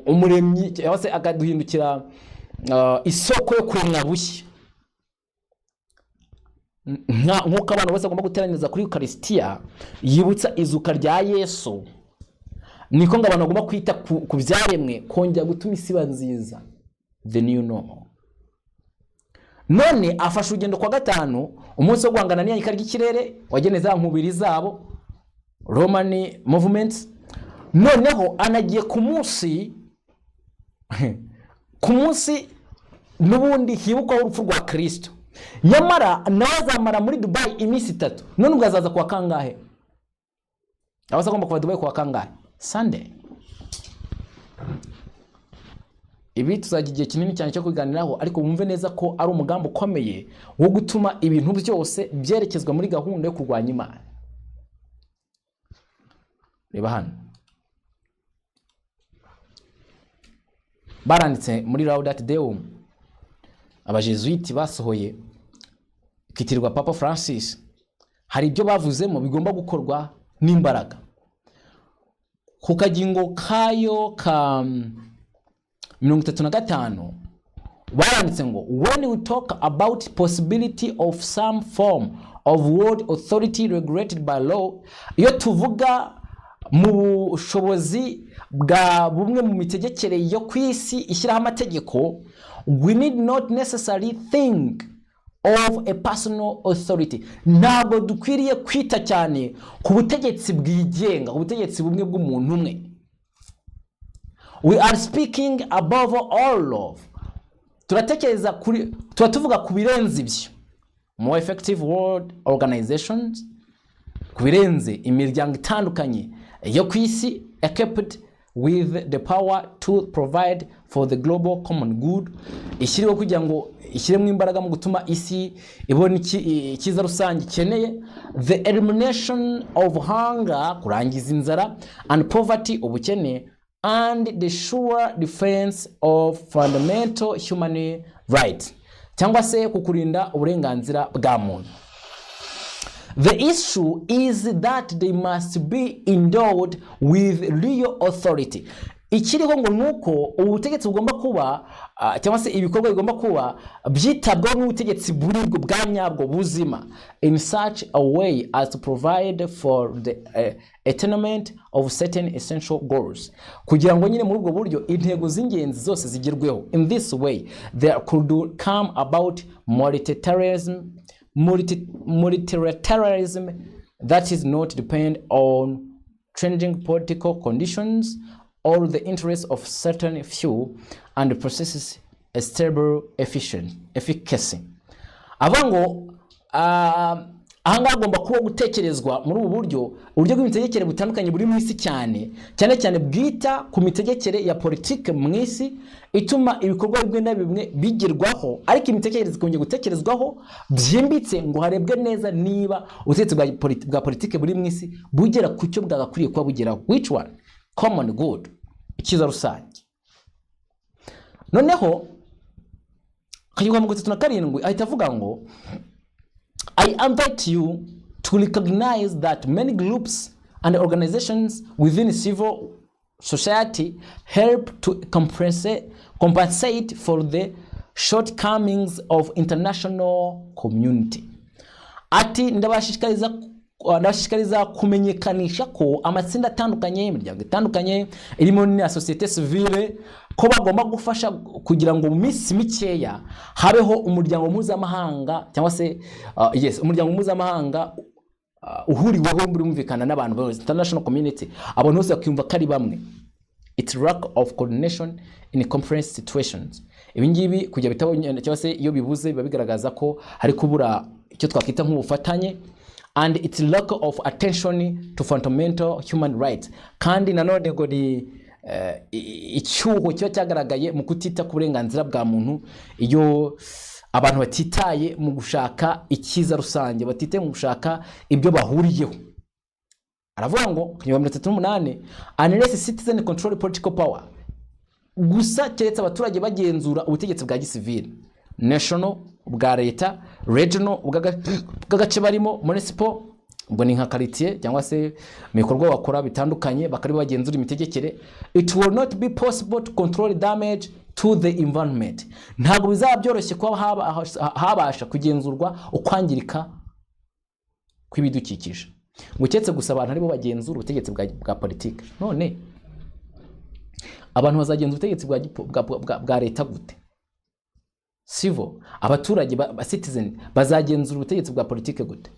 umuremyi, cyangwa se akaduhindukira isoko yo kuremwa bushya. Nkuko abantu bose bagomba guteraniriza kuri Eucharistia yibutsa izuka rya Yesu, niko ngo abantu bagomba kwita ku byaremwe kongera gutuma isi iba nziza, the new normal. None afashe urugendo kwa 5, umunsi wo guhangana n'iyangika ry'ikirere wageneza nkubiri zabo Roman movements. Noneho anagiye ku munsi n'ubundi hibukwa urupfu rwa Kristo. Nyamara nazamara muri Dubai iminsi 3. None ubwo azaza kwa kangahe? Abasa agomba kuva Dubai kwa kangahe? Sunday. Ibi tuzagiye kinini cyane cyo kuganiraho, ariko wumve neza ko ari umugambo ukomeye wo gutuma ibintu byose byerekezwa muri gahunda yo kurwanya Imana. Reba hano baranditse muri Laudate Deum, abajesuiti basohoye kitirwa Papa Francis, hari ibyo bavuzemo bigomba gukorwa n'imbaraga. Ku kagingo kayo ka 35 baranditse ngo when we talk about possibility of some form of world authority regulated by law, iyo tuvuga mu bushobozi bwa bumwe mu mitegekere yo kwisi ishyiraho amategeko, we need not necessarily think of a personal authority. Ntabwo dukwiriye kwita cyane ku butegetsi bwigenga, ubutegetsi bumwe bw'umuntu umwe. We are speaking above all of, turatekereza kuri, turatuvuga ku birenze ibyo, more effective world organizations, ku birenze imiryango itandukanye yo kwisi equipped with the power to provide for the global common good, ishyiriwe kugira ngo ishyiremo imbaraga mu gutuma isi ibona ikiza rusange ikeneye, the elimination of hunger, kurangiza inzara, and poverty, ubukene, and the sure defense of fundamental human rights, cyangwa se kukurinda uburenganzira bwa muntu. The issue is that they must be endowed with real authority. Ikiriho ngo nuko ubutegetsi bugomba kuba cyangwa se ibikorwa bigomba kuba byitabwaho n'ubutegetsi burirwo bwa nyabwo buzima, in such a way as to provide for the attainment of certain essential goals, kugira ngo nyine muri ubwo buryo intego z'ingenzi zose zigerweho. In this way there could come about multilateralism that is not depend on changing political conditions or the interests of certain few, and possesses a stable efficacy. Abango ahangaha agomba kuba gutekerezwa muri ubu buryo bw'imitegekere butandukanye buri mu isi cyane cyane bwita ku mitegekere ya politike mu isi ituma ibikorwa bimwe na bimwe bigerwaho, ariko imitekerereze ikongera gutekerezwaho byimbitse ngo harebwe neza niba ubutegetsi bwa politike buri mu isi bugera ku cyo bwagakwiriye kuba bugeraho, which one? Common good, icyiza rusange. Noneho kayigwa mu 37 ahita avuga ngo I invite you to recognize that many groups and organizations within civil society help to compensate for the shortcomings of international community. Ati ndabashishikariza kumenyekanisha ko amatsinda atandukanye, imiryango itandukanye irimo na societe civile ko bagomba gufasha kugira ngo mu minsi mikeya habeho umuryango mpuzamahanga cyangwa se umuryango mpuzamahanga uhuriweho mumvikana n'abantu bose, international community, abantu bose bakiyumva kari bamwe. It's lack of coordination in conference situations. Ibi ngibi kujya bitabo cyangwa se iyo bibuze biba bigaragaza ko hari kubura icyo twakwita nk'ubufatanye, and it's lack of attention to fundamental human rights. Kandi nanone ngo ni icyuho cyo cyagaragaye mu kutita ku burenganzira bwa muntu, iyo abantu batitaye mu gushaka icyiza rusange, batitaye mu gushaka ibyo bahuriyeho. Aravuga ngo ku 38 unless citizen control political power, gusa keretse abaturage bagenzura ubutegetsi bwa gisivile, national bwa leta, regional bw'agace barimo, municipal ubwo ni nka quartier cyangwa se mikorwa bakora bitandukanye bakari bagenzura imitegekere, it will not be possible to control damage to the environment. Ntabwo bizaba byoroshye ko habasha kugenzurwa ukwangirika kw'ibidukikije, nguketse gusa abantu aribo bagenzura ubutegetsi bwa politike. None abantu bazagenzura ubutegetsi bwa leta gute? Civil, abaturage ba citizen bazagenzura ubutegetsi bwa politike gute?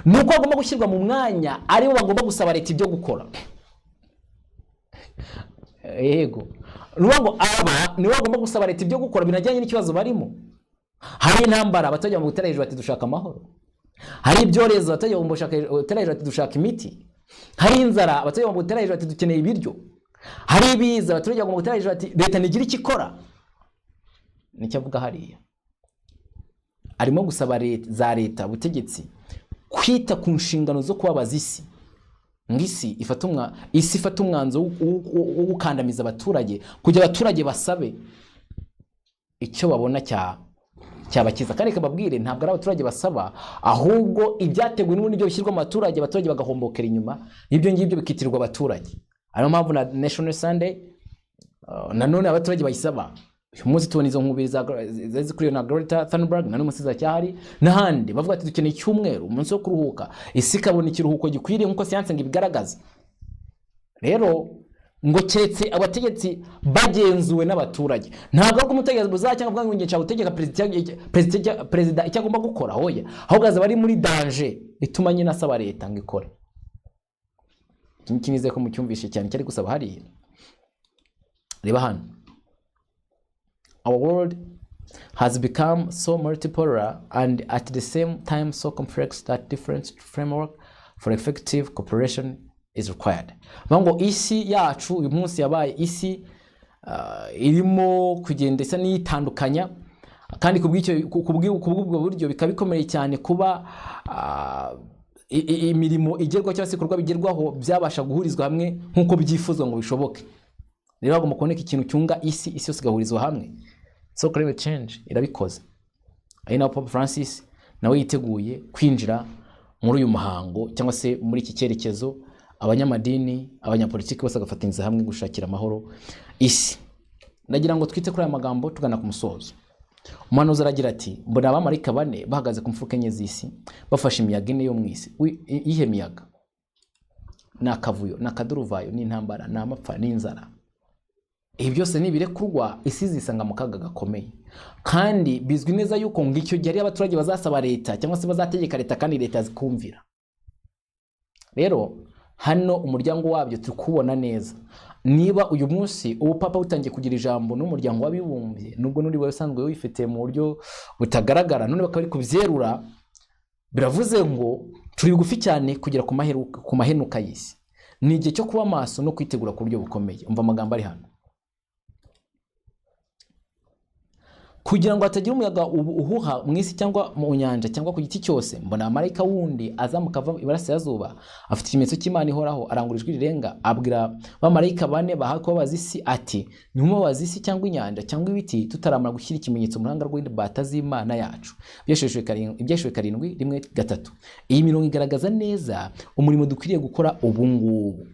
Nuko agomba gushyirwa mu mwanya aribo bagomba gusaba leta ibyo gukora. Yego, nuko nibo bagomba gusaba leta ibyo gukora binajyanye n'ikibazo barimo. Hari intambara abaturage mu gutera hejuru ati dushaka amahoro, hari ibyorezo abaturage mu gutera hejuru ati dushaka imiti, hari inzara abaturage mu gutera hejuru ati dukeneye ibiryo, hari ibiza abaturage mu gutera hejuru ati leta nigira iki ikora. Nicyo avuga hariya, arimo gusaba leta ubutegetsi kwita ku nshingano zo kubabaza isi. Ngisi ifata umwanzo wo gukandamiza abaturage kugira abaturage basabe icyo babona cyabakiza. Kandi kababwire ntabwo ari abaturage basaba, ahubwo ibyateguwe n'ibyo bishyirwa mu baturage bagahombokera inyuma, ibyo ngibyo bikitirwa abaturage. Ariyo mpamvu na National Sunday nanone abaturage bayisaba. Uyu munsi tubona izo nkubiri zikuriye na Greta Thunberg na n'umusiza cyahari n'ahandi bavuga ati dukeneye icyumweru, umunsi wo kuruhuka, isi kabona ikiruhuko gikwiriye nkuko siyanse ibigaragaza. Rero ngo keretse abategetsi bagenzuwe n'abaturage, ntabwo ari umutegetsi buzacyangwa ngo ngiye gutegeka perezida icyo agomba gukora, hoya ahubwo aza bari muri danger ituma nyine asaba leta ngo ikore. Kinize ko mucyumvishe cyane cyari gusaba hariya. Reba hano, our world has become so multipolar and at the same time so complex that different framework for effective cooperation is required. Bango isi yacu uyu munsi yabaye isi irimo kugenda isa n'itandukanya, kandi kubw'ubwo buryo bikabikomeye cyane kuba imirimo igerwa cyangwa se ikorwa bigerwaho byabasha guhurizwa hamwe nkuko byifuzwa ngo bishoboke. Rero bagomba kuboneka ikintu cyunga isi yose igahurizwa hamwe. So climate change irabikoze. Ari na Papa Francis nawe yiteguye kwinjira muri uyu muhango cyangwa se muri iki cyerekezo, abanyamadini, abanyapolitiki bose agafatinza hamwe gushakira amahoro isi. Ndagira ngo twite kuri aya magambo tugana ku musozo. Umuhanuzi aragira ati, mbona abamarayika bane bahagaze ku mfuruka enye z'isi bafashe imiyaga ine yo mu isi. Ihe miyaga? Nakavuyo, nakaduruvayo, n'intambara, n'amapfa, n'inzara. Ibi byose nibirekurwa isi zisanga mu kaga gakomeye. Kandi bizwi neza yuko ngo icyo gihe abaturage bazasaba leta cyangwa se bazategeka leta kandi leta zikumvira. Rero hano umuryango wabyo tukubona neza. Niba uyu munsi ubupapa butangiye kugira ijambo n'umuryango w'abibumbye, nubwo n'uri wasanzwe wifite mu buryo butagaragara, none bakaba ari kubyerura, biravuze ngo turi bugufi cyane kugera ku mahenuka y'isi. Ni igihe cyo kuba maso no kwitegura ku buryo bukomeye. Umva amagambo ari hano: kugira ngo hatagira umuyaga uhuha mu isi cyangwa mu nyanja cyangwa ku giti cyose, mbona marayika wundi azamuka ava iburasirazuba, afite ikimenyetso cy'Imana ihoraho, arangurura ijwi rirenga, abwira bamarayika bane bahako babaza isi ati, ntimubabaze isi cyangwa inyanja cyangwa ibiti tutaramara gushyira ikimenyetso mu ruhanga rw'imbata z'Imana yacu. Ibyahishuwe 7:1-3. Iyi mirongo igaragaza neza umurimo dukwiriye gukora ubu ngubu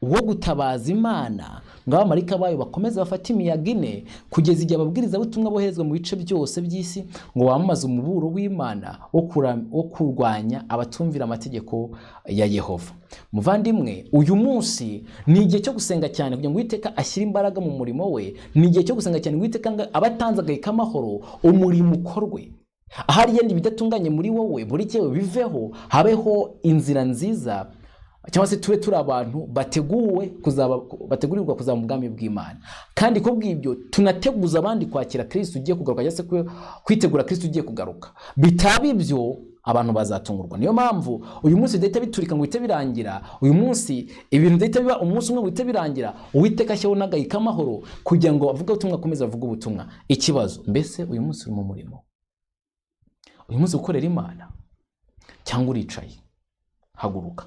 wo gutabaza Imana ngo abamarayika bayo bakomeze bafate imiyaga ine kugeza igihe ababwiriza butumwa boherezwa mu bice byose by'isi ngo bamamaze umuburo w'Imana wo kurwanya abatumvira amategeko ya Yehova. Muvandimwe, uyu munsi ni igihe cyo gusenga cyane kugira ngo Uwiteka ashyire imbaraga mu murimo we. Ni igihe cyo gusenga cyane ngo Uwiteka abatanze agahe k'amahoro umurimo ukorwe. Ahari yenda ibidatunganye muri wowe buri cyewe biveho, habeho inzira nziza, cyangwa se turi abantu bategurirwa kuzaba mu bwami bw'Imana. Kandi ko bw'ibyo tunateguza abandi kwakira Kristo ugiye kugaruka, cyangwa se kwitegura Kristo ugiye kugaruka. Bitaba ibyo abantu bazatungurwa. Niyo mpamvu uyu munsi dahita biturika ngo uhite birangira. Uyu munsi ibintu dahita biba umunsi umwe uhite birangira. Uwiteka ashyeho n'agahe k'amahoro kugira ngo avuge ubutumwa, akomeze avuge ubutumwa. Ikibazo, mbese uyu munsi uri mu murimo? Uyu munsi ukorera Imana cyangwa uricaye? Haguruka,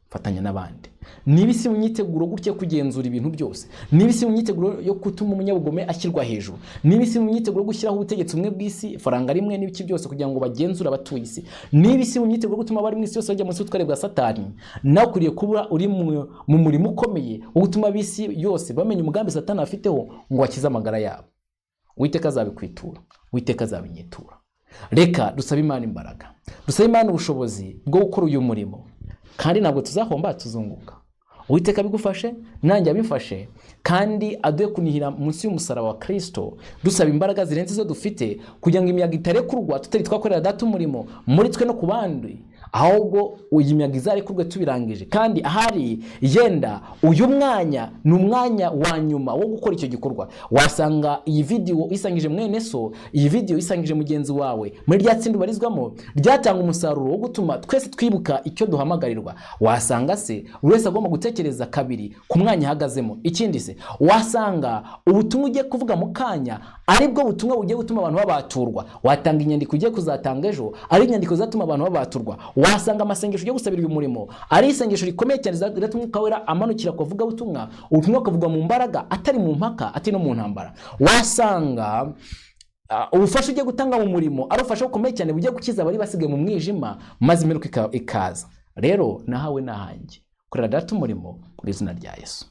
fatanya n'abandi. Niba isi mu myiteguro gutya kugenzura ibintu byose, niba isi mu myiteguro yo gutuma umunyabugome ashyirwa hejuru, niba isi mu myiteguro yo gushyiraho ubutegetsi bumwe bw'isi, faranga rimwe n'ibiki byose kugira ngo bagenzure abatuye isi, niba isi mu myiteguro gutuma abari mu isi yose bajya munsi y'ubutware bwa Satani, nawe ukwiriye kuba uri mu murimo ukomeye wo gutuma ab'isi yose bamenya umugambi Satani afiteho ngo akize amagara yabo. Uwiteka azabikwitura, Uwiteka azabinyitura. Reka dusabe Imana imbaraga, dusabe Imana ubushobozi bwo gukora uyu murimo, kandi ntabwo tuzahomba, tuzunguka. Uwiteka bigufashe, nanjye abifashe, kandi aduhe kunihira munsi y'umusaraba wa Kristo, dusaba imbaraga zirenze izo dufite kugira ngo imiyaga itarekurwa tutari twakorera data umurimo muri twe no ku bandi, ahubwo uyu miyaga izarekurwe tubirangije. Kandi ahari yenda uyu mwanya ni umwanya wa nyuma wo gukora icyo gikorwa. Wasanga iyi video isangije mwene so, iyi video isangije mugenzi wawe muri rya tsinda barizwamo, ryatanga umusaruro wo gutuma twese twibuka icyo duhamagarirwa. Wasanga se buri wese agomba gutekereza kabiri ku mwanya ahagazemo. Ikindi se, wasanga ubutumwa ugiye kuvuga mu kanya aribwo butumwa bugiye gutuma abantu babaturwa. Watanga inyandiko ugiye kuzatanga ejo ari inyandiko zatuma abantu babaturwa. Wasanga amasengesho ugiye gusabira uyu murimo ari isengesho rikomeye cyane zatuma Umwuka Wera amanukira kuvuga ubutumwa, ubutumwa kuvugwa mu mbaraga atari mu mpaka, atari no mu ntambara. Wasanga ubufasha ugiye gutanga mu murimo ari ubufasha bukomeye cyane bugiye gukiza abari basigaye mu mwijima, maze imperuka ikaza. Rero nahawe nahanjye korera data umurimo mu izina rya Yesu.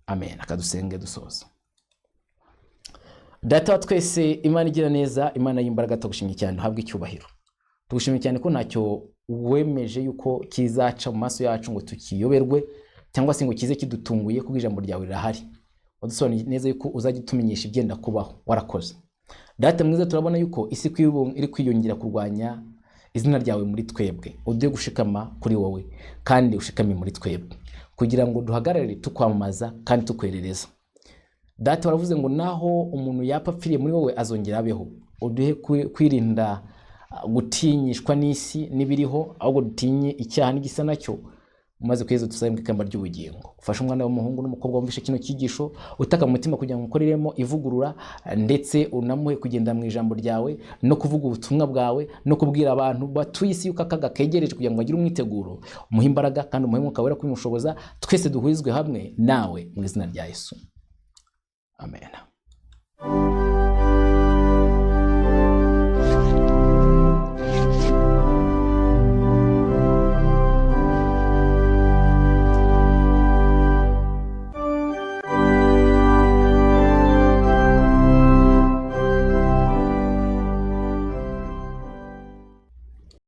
Amen. Akadusenge dusoza. Data wa twese, Imana igira neza, Imana y'imbaraga, tugushimye cyane, uhabwe icyubahiro. Tugushimye cyane ko ntacyo wemeje yuko kizaca mu maso yacu ngo tukiyoberwe, cyangwa se ngo kize kidutunguye kuko ijambo ryawe rirahari. Wadusobanuriye neza yuko uzajya utumenyesha ibyenda kubaho. Warakoze. Data mwiza, turabona yuko isi iri kwiyongera kurwanya izina ryawe muri twebwe. Uduhe gushikama kuri wowe kandi ushikame muri twebwe kugira ngo duhagarare tukwamamaza kandi tukwerereza. Data waravuze ngo naho umuntu yapfa apfiriye muri wowe azongera abeho. Uduhe kwirinda gutinyishwa n'isi n'ibiriho, ahubwo dutinye icyaha n'igisa nacyo, maze kweza tusabe ikamba ry'ubugingo. Ufashe umwana w'umuhungu n'umukobwa wumvishe kino cyigisho, utaka mu mutima kugira ngo ukoreremo ivugurura, ndetse unamuhe kugenda mu ijambo ryawe no kuvuga ubutumwa bwawe no kubwira abantu batuye isi yuko akaga kegereje kugira ngo bagire umwiteguro. Umuhe imbaraga kandi umuhe Umwuka Wera kubimushoboza, twese duhurizwe hamwe nawe mu izina rya Yesu. Amen.